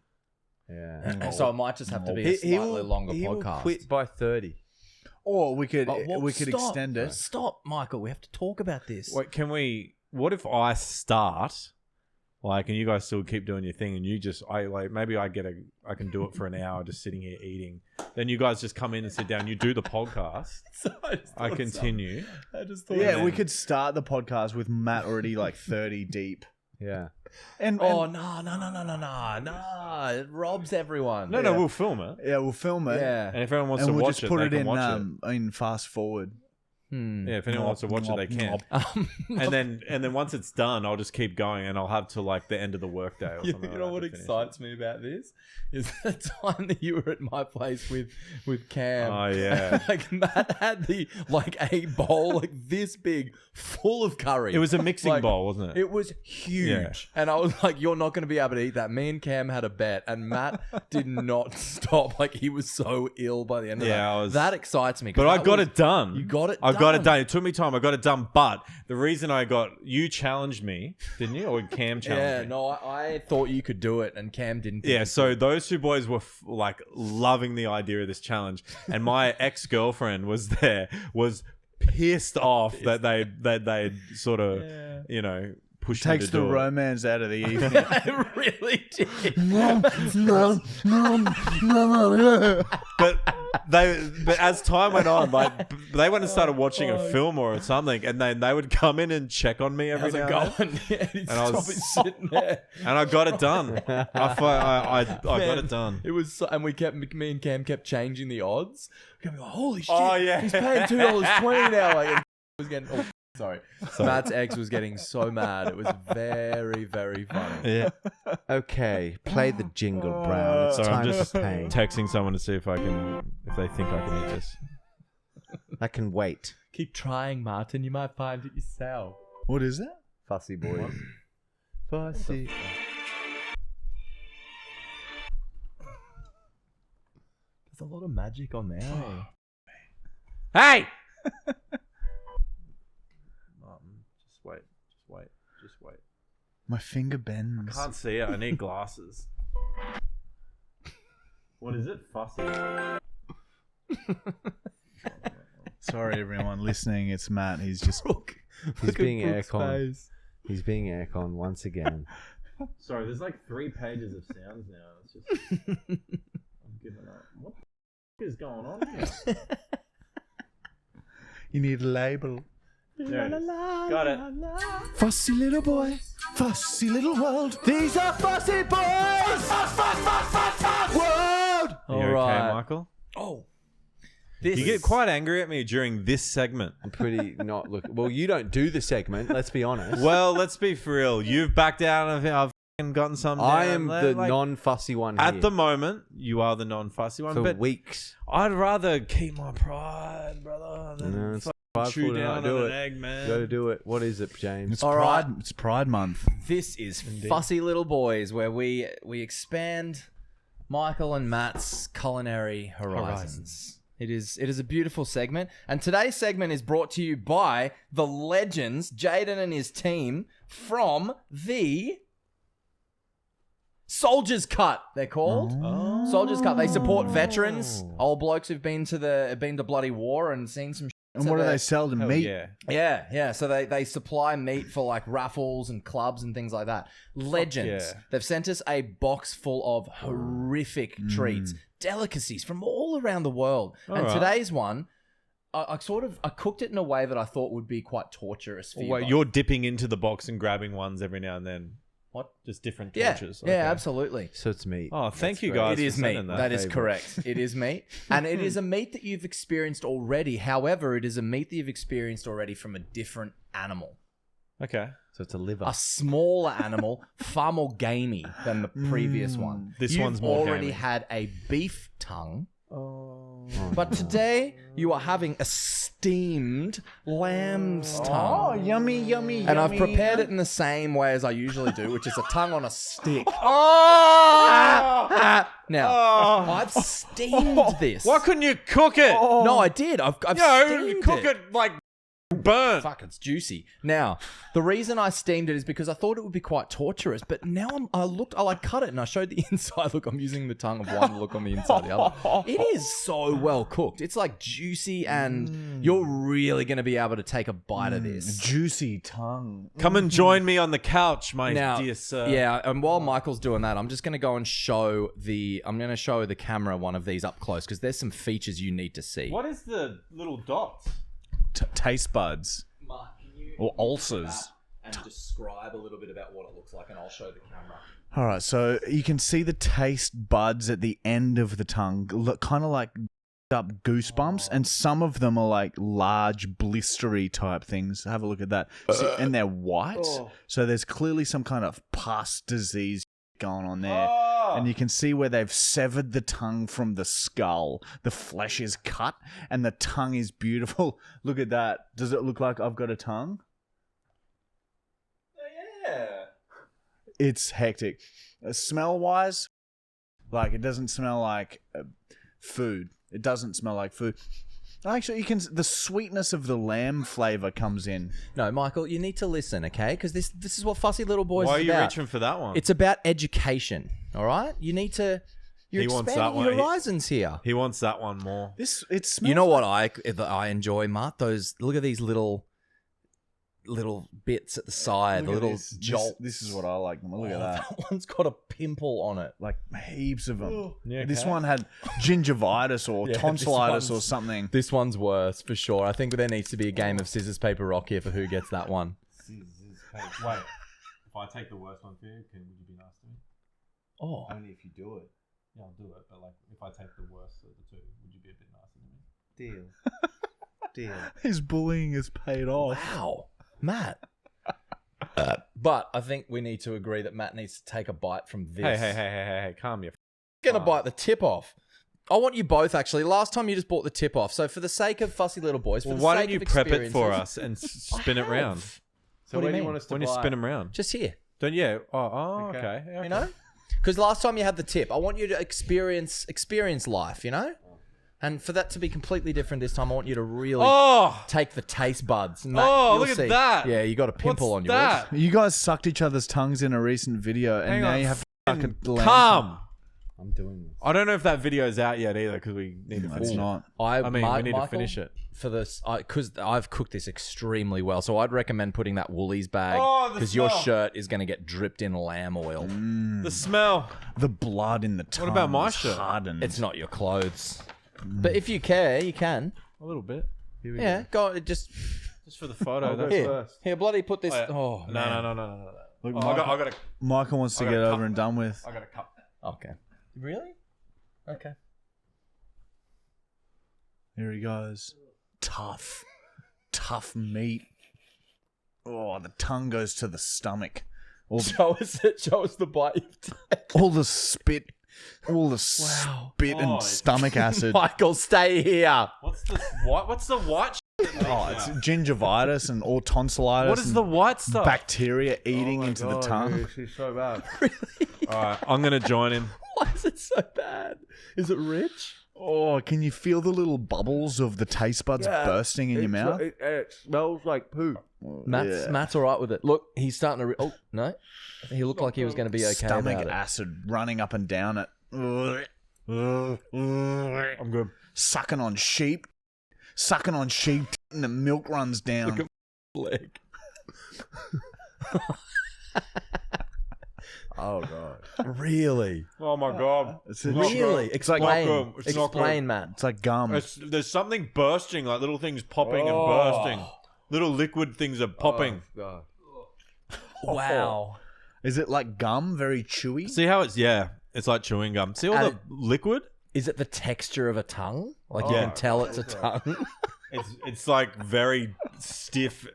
Yeah. And so it might just have to be a slightly longer he podcast. will quit by 30. Or we could But we could stop, extend it. Stop, Michael. We have to talk about this. Wait, what if I start, like, and you guys still keep doing your thing, and maybe I can do it for an hour just sitting here eating. Then you guys just come in and sit down. You do the podcast. I continue. I just thought. Yeah, we could start the podcast with Matt already like 30 deep. Yeah. And Oh no! It robs everyone. No, we'll film it. yeah, we'll film it. Yeah. And if anyone wants And to we'll watch just it, put they it can watch in fast forward. Yeah, if anyone wants to watch it, they can. And then once it's done, I'll just keep going, and I'll have to like the end of the workday or You something. know like what that to finish excites me about this is the time that you were at my place with Cam. Oh, yeah. Like Matt had a bowl like this big, full of curry. it. It was a mixing bowl, wasn't it? It was huge, Yeah. and I was like, "You're not going to be able to eat that." Me and Cam had a bet, and Matt did not stop. Like he was so ill by the end of that. That excites me. 'cause But I that got was- it done. You got it. I got it done. It took me time. I got it done. But the reason you challenged me, didn't you? Or Cam challenged Yeah, me? no, I thought you could do it, and Cam didn't. Yeah, so those 2 boys were loving the idea of this challenge, and my ex-girlfriend was pissed off that they sort of pushed me Takes to the do it. romance out of the evening. it really did. But as time went on, they went and started watching a film or something, and then they would come in and check on me every How's now it and then. going? Yeah, he's And I was- probably sitting there. And I got it done. I got Man, it done. It was, and me and Cam kept changing the odds. We kept going, holy shit! Oh, yeah. He's paying $2.20 now. Like, and was getting. Oh, sorry. Matt's ex was getting so mad. It was very, very funny. Yeah. Okay. Play the jingle, Brown. It's Sorry, I'm time just for pain. texting someone to see if they think I can eat this. I can wait. Keep trying, Martin. You might find it yourself. What is that? Fussy boys. Fussy. There's a lot of magic on there. Hey! Just wait. My finger bends. Can't see it. I need glasses. What is it? Fussy. Sorry, everyone listening. It's Matt. He's just. He's being aircon. He's being aircon once again. Sorry, there's like 3 pages of sounds now. It's just I'm giving up. What the is going on here? You need a label. There it is. Got it. Fussy little boy, fussy little world. These are fussy boys! World. Are you All okay, right. Michael? Oh. This You get quite angry at me during this segment. I'm pretty not looking. Well, you don't do the segment. Let's be honest. Well, let's be for real. You've backed out of it. I've f***ing gotten some down. I am the Like, non-fussy one here. At the moment, you are the non-fussy one. for But weeks. I'd rather keep my pride, brother, No, than it's fucking prideful chew to down not on do an it. egg, man. Go to do it. What is it, James? It's All Pride. right. It's Pride Month. This is Fussy Little Boys, where we expand Michael and Matt's culinary horizons. It is a beautiful segment, and today's segment is brought to you by the legends, Jaden and his team from the Soldiers Cut. They're called Soldiers Cut. They support veterans, old blokes who've been to bloody war and seen some. And what do they sell to Hell meat? yeah. Yeah. So they supply meat for like raffles and clubs and things like that. Legends. yeah. They've sent us a box full of horrific treats, delicacies from all around the world. And right. today's one, I cooked it in a way that I thought would be quite torturous for you. Wait, both. you're dipping into the box and grabbing ones every now and then. What? Just different Yeah, tortures. yeah, Okay. absolutely. So it's meat. Oh, thank That's you great. guys. It is for sending meat. That is Favorite. correct. It is meat. And it is a meat that you've experienced already. However, it is a meat that you've experienced already from a different animal. Okay. So it's a liver. A smaller animal, far more gamey than the previous one. This You've one's more already gamey. had a beef tongue. Oh. But today, you are having a steamed lamb's Oh, tongue. yummy, yummy, And I've yummy. prepared it in the same way as I usually do, which is a tongue on a stick. Oh! Now, I've steamed this. Why couldn't you cook it? No, I did. I've No, steamed you cook it like burnt. Fuck, it's juicy. Now, the reason I steamed it is because I thought it would be quite torturous, but now I cut it and I showed the inside. Look, I'm using the tongue of one, look on the inside of the other. It is so well cooked. It's like juicy and you're really going to be able to take a bite of this. Juicy tongue. Come and join me on the couch, my Now, dear sir. yeah, and while Michael's doing that, I'm just going to go and show the camera one of these up close because there's some features you need to see. What is the little dots? Taste buds. Mark, can you Or ulcers. and describe a little bit about what it looks like, and I'll show the camera. All right, so you can see the taste buds at the end of the tongue, look kind of like up goosebumps, and some of them are like large blistery type things. Have a look at that. And they're white, so there's clearly some kind of pus disease going on there. And you can see where they've severed the tongue from the skull. The flesh is cut, and the tongue is beautiful. Look at that. Does it look like I've got a tongue? Yeah. It's hectic. Smell-wise, like it doesn't smell like food. It doesn't smell like food. Actually, the sweetness of the lamb flavor comes in. No, Michael, you need to listen, okay? Because this is what Fussy Little Boys Why are is you about. reaching for that one? It's about education, all right? You need to... You're He wants expanding that your one. horizons here. He wants that one more. It smells. You know what I enjoy, Mark? Look at these little bits at the side, the Look at little this. jolt. This is what I like. Look at Oh, that. that one's got a pimple on it. Like heaps of them. Yeah, This okay. one had gingivitis or Yeah, this tonsillitis or one's- something. This one's worse, for sure. I think there needs to be a game of scissors, paper, rock here for who gets that one. Wait, if I take the worst one for you, would you be nice to me? Oh. Only if you do it. Yeah, I'll do it. But like, if I take the worst of the two, would you be a bit nicer to me? Deal. His bullying is paid off. Wow. Matt. But I think we need to agree that Matt needs to take a bite from this. Hey, calm your. Gonna bite the tip off. I want you both, actually. Last time you just bought the tip off. So for the sake of Fussy Little Boys, for Well, the why sake don't you of prep it for experiences- us and spin it I round? have. So What do where you do you mean? want us to When you buy spin it? them round. Just here, Don't you? Oh, okay. you know? Because last time you had the tip. I want you to experience life, you know? And for that to be completely different this time, I want you to really Oh, take the taste buds. And Oh, you'll look at see. that. Yeah, you got a pimple what's on yours. that? You guys sucked each other's tongues in a recent video, and Hang now on. you have to suck a lamb Calm. I'm doing this. I don't know if that video's out yet either because we need to tongue. finish It's it. not. I mean, we need to Michael, finish it. for this because I've cooked this extremely well. So I'd recommend putting that Woolies bag Oh, the because your smell. shirt is going to get dripped in lamb oil. The smell. The blood in the tongue. about my is shirt? hardened. It's not your clothes, but if you care, you can. A little bit. Yeah, go just Just for the photo. I'll go That's here. first. Here, bloody put this. Oh, yeah. Oh, man. No. Look, Oh, I got a. Michael wants to I got get a over cup. and done with. I got a cup. Okay. Really? Okay. Here he goes. Tough meat. Oh, the tongue goes to the stomach. Show us the bite you've taken. All the spit, spit Oh, and stomach acid. Michael, stay here. What's the white? What's the white? Oh, it's gingivitis and or tonsillitis. What is and the white stuff? bacteria eating into the tongue? She's so bad. All right, I'm gonna join him. Why is it so bad? Is it rich? Oh, can you feel the little bubbles of the taste buds bursting in your mouth? It smells like poo. Matt's all right with it. Look, he's starting to. Oh no, he looked like he was going to be okay Stomach about it. acid running up and down it. I'm good. Sucking on sheep, and the milk runs down. Leg. Oh god. Really? Oh my god. It's Really? It's like Explain. It's not good. Explain, Matt. it's like gum. There's something bursting, like little things popping and bursting. Little liquid things are popping. God. Wow. Is it like gum, very chewy? See how it's like chewing gum. See all And the liquid? Is it the texture of a tongue? Like you can tell it's a tongue. It's like very stiff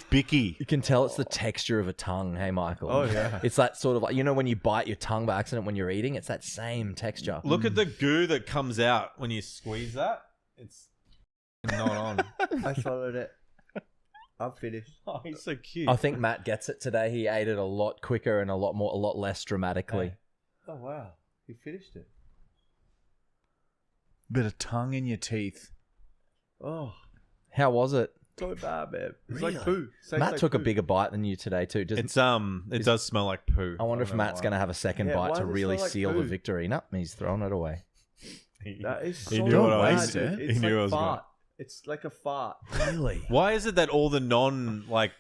bicky. You can tell it's the texture of a tongue. Hey, Michael. Oh, yeah. It's that sort of like, when you bite your tongue by accident when you're eating, it's that same texture. Look at the goo that comes out when you squeeze that. It's not on. I swallowed it. I'm finished. Oh, he's so cute. I think Matt gets it today. He ate it a lot quicker and a lot less dramatically. Oh, wow. You finished it. Bit of tongue in your teeth. Oh, How was it? so bad, man. It's Really? like poo. Matt took a bigger bite than you today too. it does smell like poo. I wonder if Matt's going to have a second Yeah, bite why to does it really smell like seal the poo? victory. No, he's throwing it away. That is He so knew what I bad, was- dude. he It's knew like I was fart. It's like a fart. Really? Why is it that all the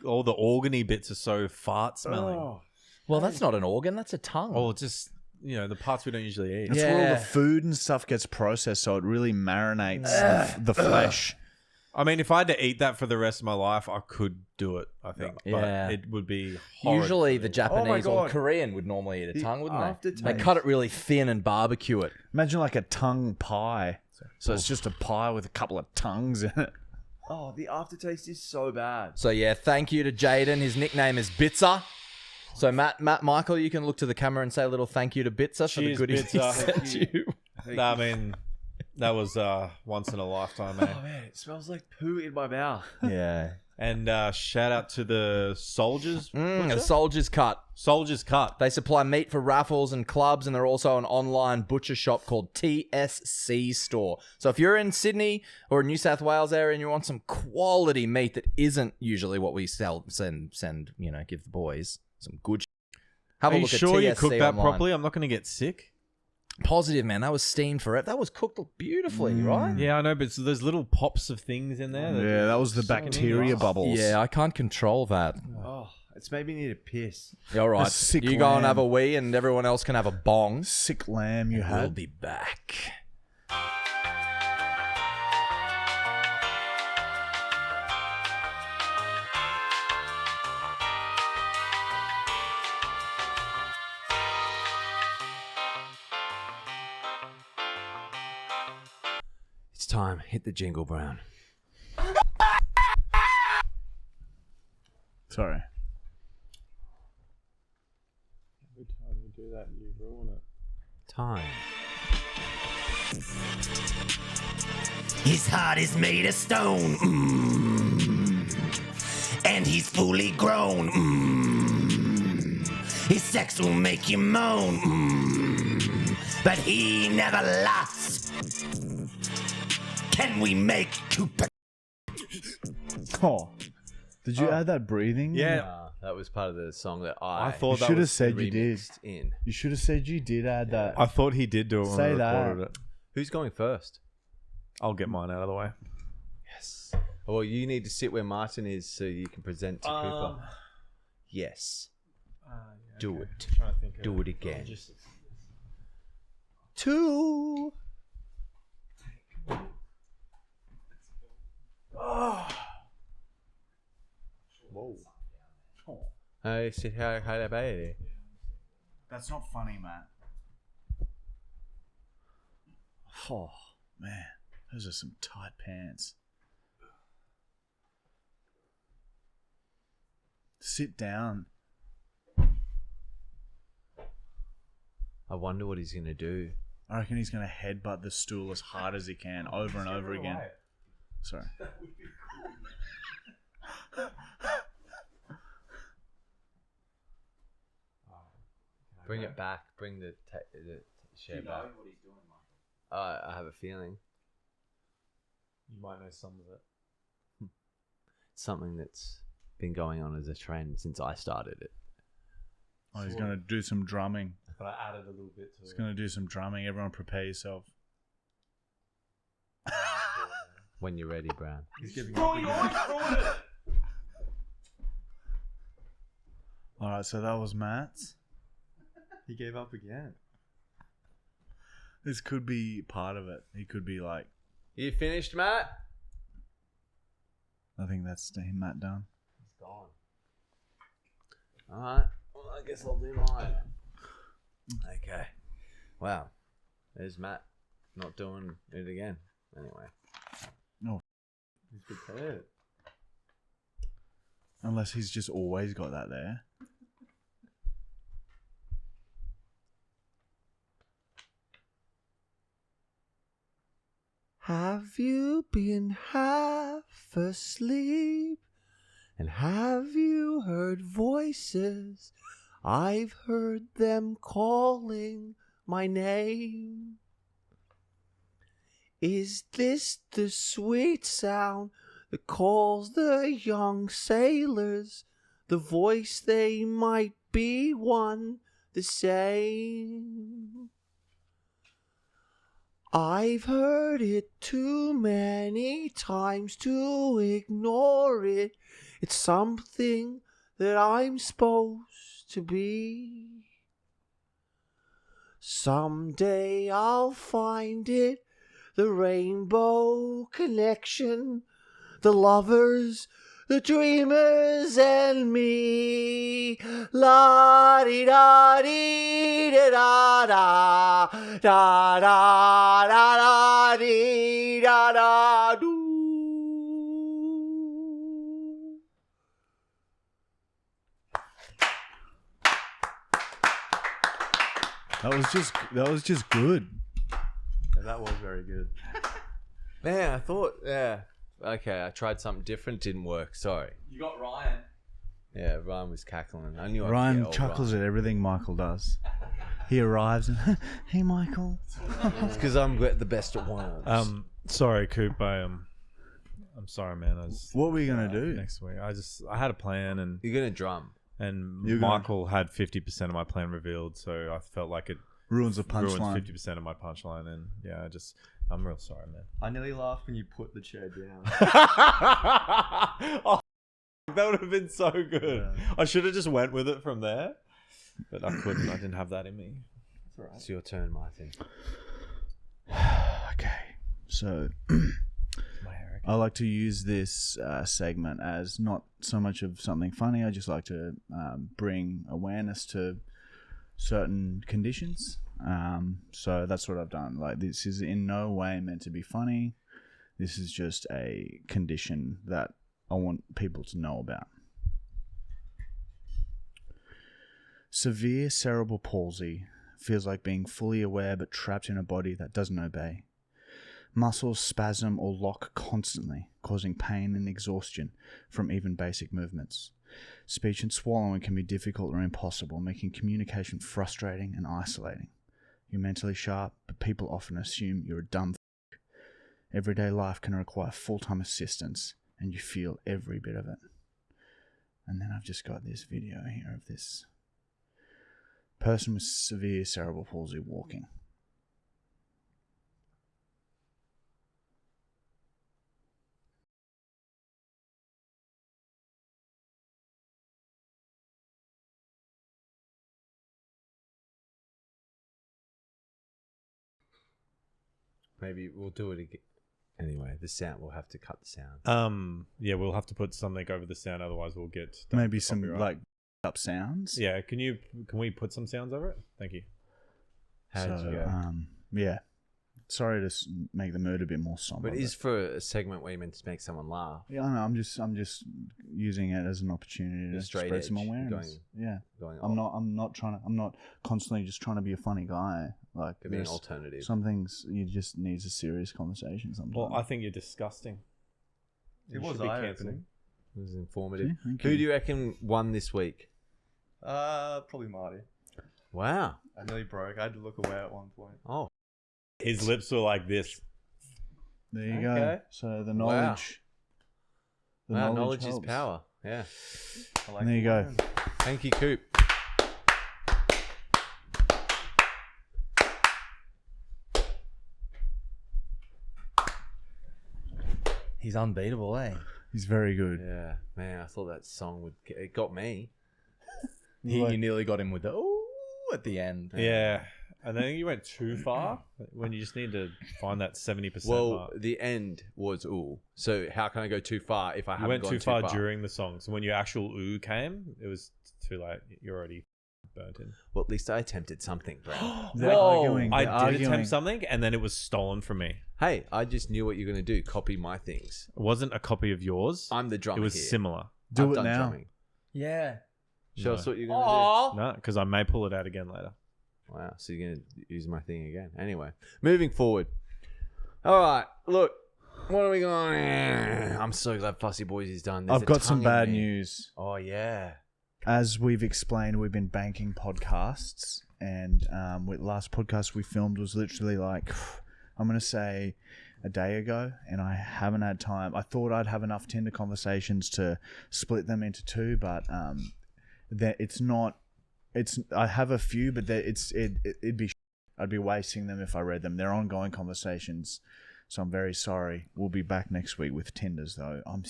all the organy bits are so fart smelling? Oh. Well, that's not an organ. That's a tongue. Or just, the parts we don't usually eat. That's where all Yeah. the food and stuff gets processed, so it really marinates the flesh. I mean, if I had to eat that for the rest of my life, I could do it, I think. Yeah. But it would be horrid Usually for the me. Japanese or God. Korean would normally eat a The tongue, wouldn't they? aftertaste. They cut it really thin and barbecue it. Imagine like a tongue pie. So it's just a pie with a couple of tongues in it. Oh, the aftertaste is so bad. So yeah, thank you to Jaden. His nickname is Bitzer. So Matt, Michael, you can look to the camera and say a little thank you to Bitzer for the Cheers, goodies he Bitzer. sent you. Nah, I mean, that was once in a lifetime, man. Oh, man, it smells like poo in my mouth. Yeah. And shout out to the Soldiers. A soldier's cut. Soldiers Cut. They supply meat for raffles and clubs, and they're also an online butcher shop called TSC Store. So if you're in Sydney or New South Wales area and you want some quality meat that isn't usually what we send, give the boys some good. Have Are a you look sure at TSC you cooked that online. properly? I'm not going to get sick. Positive, man. That was steamed forever. That was cooked beautifully, right? Yeah, I know, but so there's little pops of things in there. Yeah, that was the bacteria bubbles. Yeah, I can't control that. Oh, it's made me need a piss. All right, A sick you go and lamb. have a wee, and everyone else can have a bong. Sick lamb you We'll had. be back. It's time. Hit the jingle, Brown. Sorry. Every time you do that, you ruin it. Time. His heart is made of stone, and he's fully grown. His sex will make you moan, but he never lost. Can we make Cooper? Oh. Did you add that breathing? Yeah. That was part of the song that I I thought You that should have was... said you did. remixed in. You should have said you did add that. I thought he did do it when Say we that. recorded it. Who's going first? I'll get mine out of the way. Yes. Well, you need to sit where Martin is so you can present to Cooper. Yes. Do it. Do it again. Two. Whoa. Hey, sit how baby. That's not funny, Matt. Oh, man. Those are some tight pants. Sit down. I wonder what he's gonna do. I reckon he's going to headbutt the stool as hard as he can over and over again. Sorry. Bring it back. Bring the chair back. what he's doing, Michael? I have a feeling You might know some of it. it's something that's been going on as a trend since I started it. Oh, he's going to do some drumming. But I added a little bit to He's it. going to do some drumming. Everyone prepare yourself. When you're ready, Brown. All right, so that was Matt's. He gave up again. This could be part of it. He could be like, You finished, Matt? I think that's Matt done. He's gone. All right. Well, I guess I'll do mine. Okay. Wow. There's Matt not doing it again. Anyway. No. He's prepared. Unless he's just always got that there. Have you been half asleep? And have you heard voices? I've heard them calling my name. Is this the sweet sound that calls the young sailors? The voice they might be one the same. I've heard it too many times to ignore it. It's something that I'm supposed to be. Someday I'll find it, the rainbow connection, the lovers, the dreamers, and me. La di da di da da da da da da di da da do. That was just good. That was very good. Man, I thought, yeah. Okay, I tried something different, didn't work. Sorry. You got Ryan. Yeah, Ryan was cackling. I knew I'd Ryan get old chuckles Ryan. at everything Michael does. He arrives and, hey, Michael. It's because I'm the best at worms. Sorry, Coop. I'm sorry, man. What were you going to do? Next week? I had a plan, and You're going to drum. Michael had 50% of my plan revealed, so I felt like it Ruins the ruins punchline. 50% of my punchline, and yeah, I'm real sorry, man. I nearly laughed when you put the chair down. Oh, that would have been so good. Yeah. I should have just went with it from there, but I couldn't. I didn't have that in me. That's all right. It's your turn, Martin. Okay, so I like to use this segment as not so much of something funny. I just like to bring awareness to certain conditions. So that's what I've done. Like, this is in no way meant to be funny. This is just a condition that I want people to know about. Severe cerebral palsy feels like being fully aware but trapped in a body that doesn't obey. Muscles spasm or lock constantly, causing pain and exhaustion from even basic movements. Speech and swallowing can be difficult or impossible, making communication frustrating and isolating. You're mentally sharp, but people often assume you're a dumb f***. Everyday life can require full-time assistance, and you feel every bit of it. And then I've just got this video here of this person with severe cerebral palsy walking. Maybe we'll do it again. Anyway, the sound, we'll have to cut the sound. Yeah, we'll have to put something over the sound, otherwise we'll get Maybe some copyright. like up sounds. Yeah, can we put some sounds over it? Thank you. How did you go? Yeah. Sorry to make the mood a bit more somber. But it is for a segment where you meant to make someone laugh. Yeah, I know. I'm just using it as an opportunity to straight spread some edge, awareness. Going I'm not constantly just trying to be a funny guy. Like, being there's alternative. some things you just need a serious conversation sometimes. Well, I think you're disgusting. It You was should be eye-opening. cancelling. It was informative. See? Thank Who you. do you reckon won this week? Probably Marty. Wow. I nearly broke. I had to look away at one point. Oh. His lips were like this. There you go. Okay. So the Wow. knowledge. Wow, knowledge is helps. power. Yeah. I like There you go. Ryan. Thank you, Coop. He's unbeatable, eh? He's very good. Yeah. Man, I thought that song it got me. You nearly got him with the ooh at the end. Yeah. And then you went too far when you just need to find that 70% Well, mark. the end was ooh. So how can I go too far if I You haven't went gone too far during the song. So when your actual ooh came, it was too late. You're already burnt in. Well, at least I attempted something, bro. They're arguing. I They're did arguing. attempt something, and then it was stolen from me. Hey, I just knew what you're going to do. Copy my things. It wasn't a copy of yours. I'm the drummer It was here. similar. Do I've it done now. drumming. Yeah. Show No. us what you're going to No, because I may pull it out again later. do. Wow, so you're going to use my thing again. Anyway, moving forward. All right, look. What are we going? I'm so glad Fussy Boys is done. There's I've a got some tongue in bad me. news. Oh, yeah. As we've explained, we've been banking podcasts, and with last podcast we filmed was literally like, I'm going to say a day ago, and I haven't had time. I thought I'd have enough Tinder conversations to split them into two, but that it's not. It's I have a few, but it'd be. I'd be wasting them if I read them. They're ongoing conversations, so I'm very sorry. We'll be back next week with Tinders, though. I'm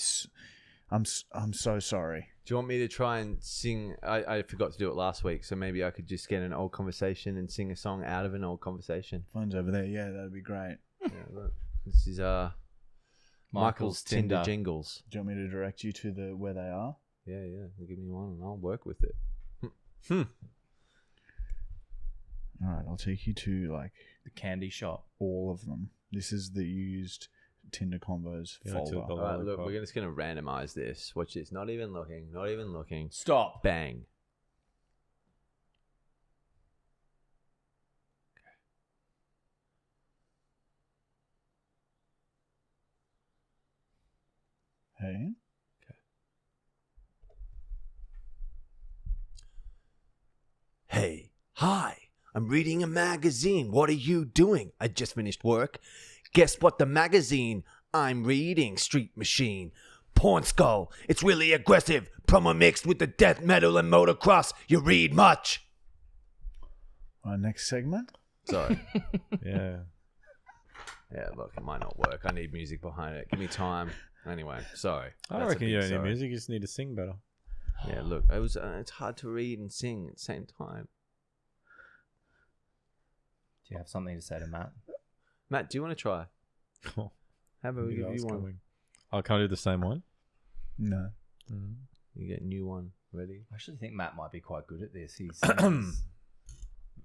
so sorry. Do you want me to try and sing? I forgot to do it last week, so maybe I could just get an old conversation and sing a song out of an old conversation. Phone's over there. Yeah, that'd be great. Yeah, look. This is Michael's Tinder jingles. Do you want me to direct you to where they are? Yeah. Give me one and I'll work with it. All right, I'll take you to like The candy shop. all of them. This is the used Tinder combos Yeah, folder. to the All right, look, lollipop. we're just going to randomize this. Watch this. Not even looking. Stop. Bang. Hey, Hey, hi. I'm reading a magazine. What are you doing? I just finished work. Guess what the magazine I'm reading? Street Machine. Porn Skull. It's really aggressive. Promo mixed with the death metal and motocross. You read much. our next segment. Sorry. Yeah. Yeah, look, it might not work. I need music behind it. Give me time. Anyway, sorry. I That's a reckon you big don't need sorry. music. You just need to sing better. Yeah, look, it's hard to read and sing at the same time. Do you have something to say to Matt? Matt, do you want to try? Oh, How about we knew give that was you one? coming. Oh, can't I do the same one? No. You get a new one ready. I actually think Matt might be quite good at this. He sings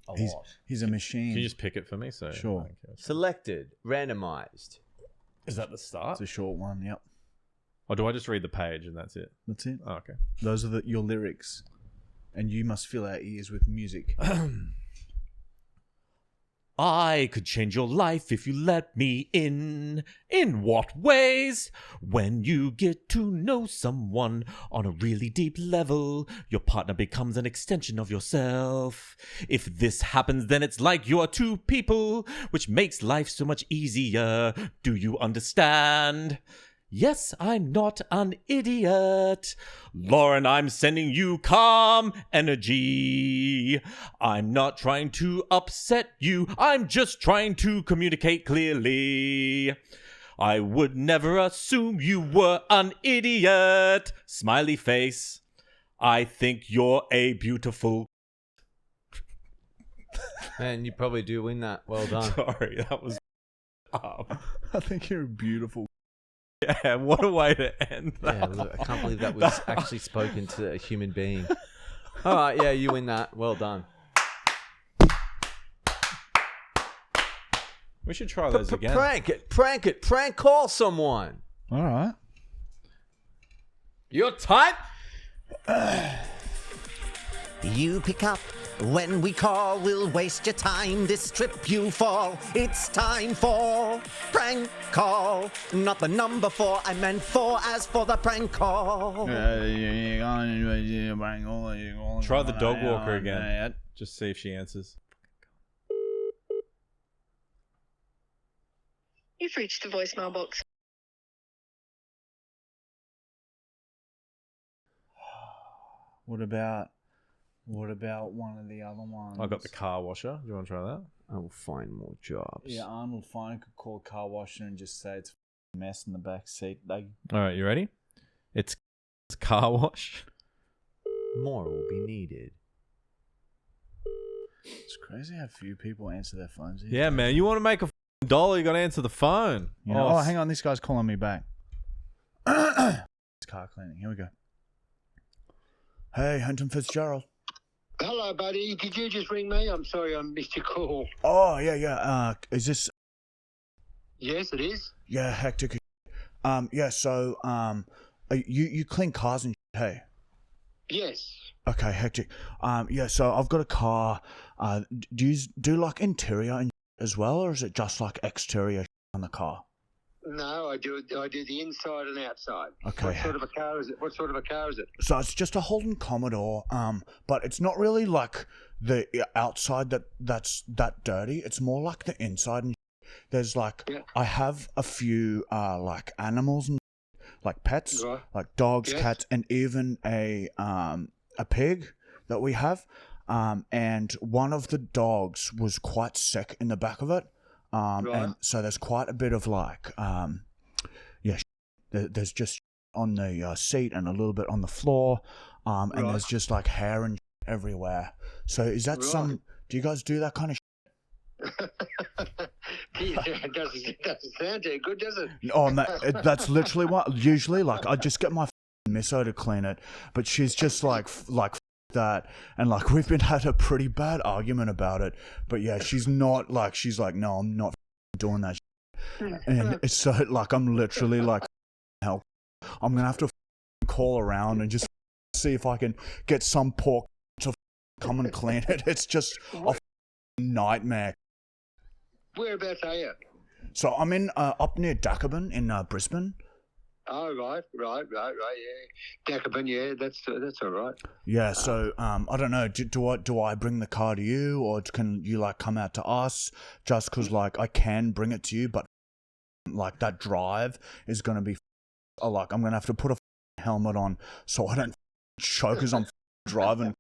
a He's lot. he's a machine. Can you just pick it for me? So Sure. Okay. Selected, randomized. Is that the start? It's a short one. Yep. Or do I just read the page and that's it? That's it. Oh, okay. Those are your lyrics, and you must fill our ears with music. I could change your life if you let me in. In what ways? When you get to know someone on a really deep level, your partner becomes an extension of yourself. If this happens, then it's like you are two people, which makes life so much easier. Do you understand? Yes, I'm not an idiot. Lauren, I'm sending you calm energy. I'm not trying to upset you. I'm just trying to communicate clearly. I would never assume you were an idiot. Smiley face. I think you're a beautiful... Man, you probably do win that. Well done. Sorry, that was... I think you're beautiful. Yeah, what a way to end that. Yeah, look, I can't believe that was actually spoken to a human being. All right, yeah, you win that. Well done. We should try those again. Prank call someone. All right. Your type? You pick up when we call, we'll waste your time, this trip you fall. It's time for prank call. Not the number 4, I meant 4 as for the prank call. Try the dog walker again. Just see if she answers. You've reached the voicemail box. What about one of the other ones? I got the car washer. Do you want to try that? I will find more jobs. Yeah, Arnold Fine could call a car washer and just say it's a mess in the back seat. Like, All right, you ready? It's car wash. More will be needed. it's crazy how few people answer their phones. these Yeah, days. man. You want to make a dollar, you got to answer the phone. You know, hang on, this guy's calling me back. It's car cleaning. Here we go. Hey, Henton Fitzgerald. Hello. Hi, buddy. Did you just ring me? I'm sorry I missed your call. Oh, yeah. Is this... Yes, it is. Yeah, hectic. Yeah, so, you clean cars and shit, hey? Yes. Okay, hectic. Yeah, so I've got a car. Do you do, like, interior and as well, or is it just, like, exterior on the car? No, I do the inside and outside. Okay. What sort of a car is it? So it's just a Holden Commodore, but it's not really like the outside that's that dirty. It's more like the inside. And there's like, I have a few like animals and like pets, Right. like dogs, Yes. cats, and even a pig that we have. And one of the dogs was quite sick in the back of it. And so there's quite a bit of like, there's just on the seat and a little bit on the floor, and there's just like hair and everywhere. So is that do you guys do that kind of It doesn't sound too good, does it? Oh, that's literally what, usually, like, I just get my misso to clean it, but she's just like that, and like we've had a pretty bad argument about it, but yeah, she's like, no, I'm not doing that shit. And it's so like I'm literally like, help, I'm gonna have to call around and just see if I can get some pork to come and clean it. It's just a nightmare. Whereabouts are you? So I'm in up near Dacabin in Brisbane. Oh, right, yeah. Dacabin, yeah, that's all right. Yeah, so I don't know. Do I bring the car to you, or can you like come out to us? Just because like I can bring it to you, but like that drive is gonna be like I'm gonna have to put a helmet on so I don't choke as I'm driving.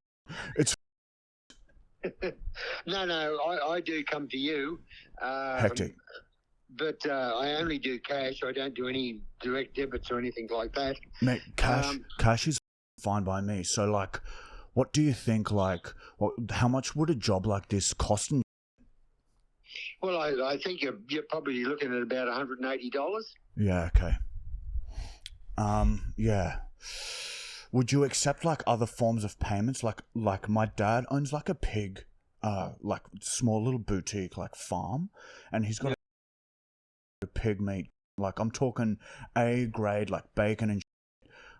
It's No, I do come to you. hectic. But I only do cash. I don't do any direct debits or anything like that. Mate, cash is fine by me. So like, what do you think? Like, how much would a job like this cost? Well, I think you're probably looking at about $180. Yeah. Okay. Yeah. Would you accept like other forms of payments? Like my dad owns like a pig, like small little boutique like farm, and he's got a pig meat. Like I'm talking A grade, like bacon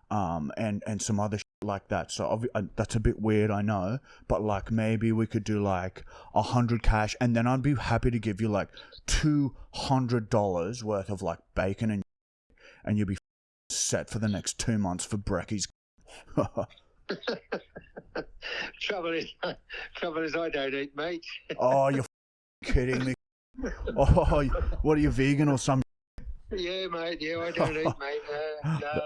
and some other shit like that. So that's a bit weird, I know, but like maybe we could do like 100 cash, and then I'd be happy to give you like $200 worth of like bacon and you'll be set for the next 2 months for brekkies. Trouble is, I don't eat meat. Oh, you're kidding me. Oh, what are you, vegan or some? Yeah, mate. Yeah, I don't eat meat. No.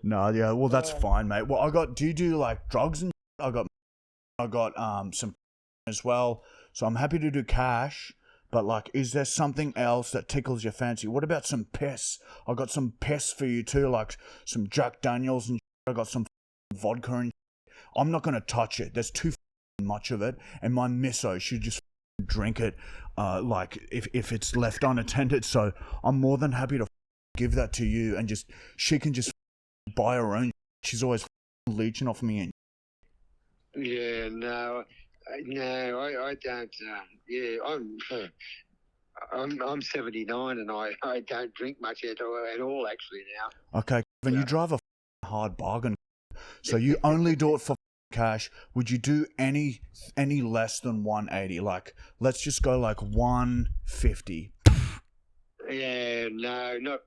No, yeah. Well, that's fine, mate. Well, do you do like drugs and? I got some as well. So I'm happy to do cash. But like, is there something else that tickles your fancy? What about some piss? I got some piss for you too, like some Jack Daniels and. I got some vodka and. I'm not gonna touch it. There's too much of it, and my misso should just drink it. Like if it's left unattended. So I'm more than happy to give that to you, and she can just buy her own. She's always leeching off me. And yeah, no, I don't. Yeah, I'm 79 and I don't drink much at all actually now. Okay, when you drive a hard bargain, so you only do it for cash. Would you do any less than 180? Like, let's just go like 150. Yeah, no, not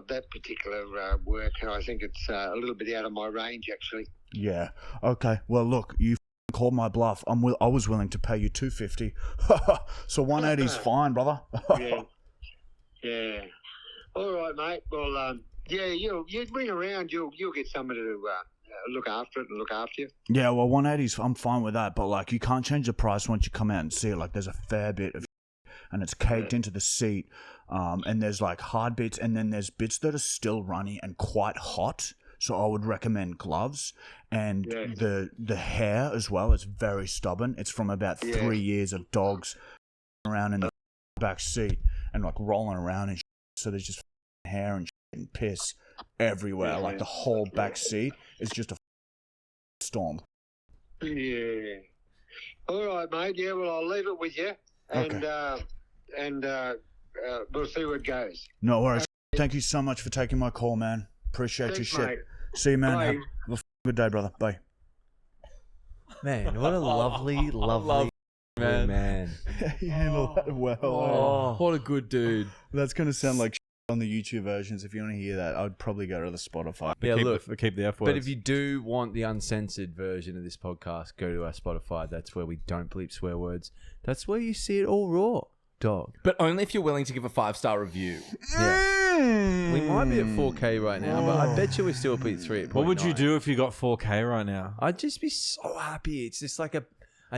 that particular work. I think it's a little bit out of my range actually. Yeah. Okay. Well, look, you called my bluff. I was willing to pay you 250. So 180 is fine, brother. Yeah. All right, mate. Well, yeah, you ring around. You'll get someone to look after it and look after you. Yeah. Well, 180's I'm fine with that, but like you can't change the price once you come out and see it. Like there's a fair bit of, and it's caked into the seat. And there's like hard bits, and then there's bits that are still runny and quite hot. So I would recommend gloves, and the hair as well is very stubborn. It's from about 3 years of dogs around in the back seat and like rolling around and shit. So there's just hair and shit and piss everywhere. Like the whole back seat is just a storm. Yeah. All right, mate. Yeah, well, I'll leave it with you, and we'll see where it goes. No worries. Thank you so much for taking my call, man. Appreciate your Thanks, shit. mate. See you, man. Bye. Have a good day, brother. Bye. Man, what a lovely man. You handled that well. Oh, what a good dude. That's going to sound like on the YouTube versions. If you want to hear that, I'd probably go to the Spotify. Yeah, look, keep the F words. but if you do want the uncensored version of this podcast, go to our Spotify. That's where we don't bleep swear words. That's where you see it all raw, dog. But only if you're willing to give a 5-star review. Yeah. We might be at 4K right now, but I bet you we're still at 3.9. what would you do if you got 4K right now? I'd just be so happy. It's just like a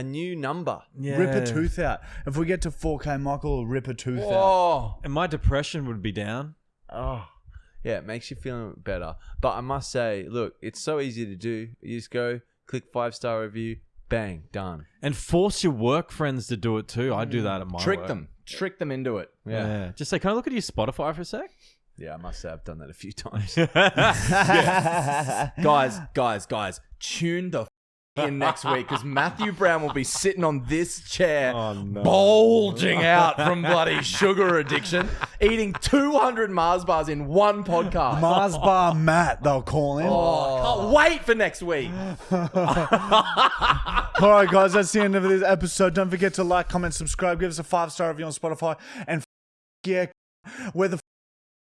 new number. Yeah. Rip a tooth out. If we get to 4K, Michael will rip a tooth out. Oh, And my depression would be down. oh, yeah, it makes you feel better. But I must say, look, it's so easy to do. You just go, click 5-star review, bang, done. And force your work friends to do it too. I do that at my Trick work. them into it. Yeah. Just say, can I look at your Spotify for a sec? Yeah, I must say I've done that a few times. Guys, tune the in next week because Matthew Brown will be sitting on this chair, bulging out from bloody sugar addiction, eating 200 Mars bars in one podcast. Mars Bar Matt, they'll call him. Oh, can't wait for next week. All right, guys, that's the end of this episode. Don't forget to like, comment, subscribe, give us a 5-star review on Spotify, and yeah, we're the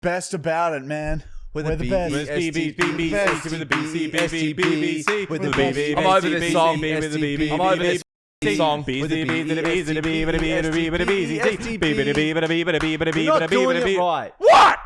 best about it, man. We're the best. With the BBC, with the BBC, With the BBC. I'm over this song. with the BBC, I'm over this song. You're not doing it right. What?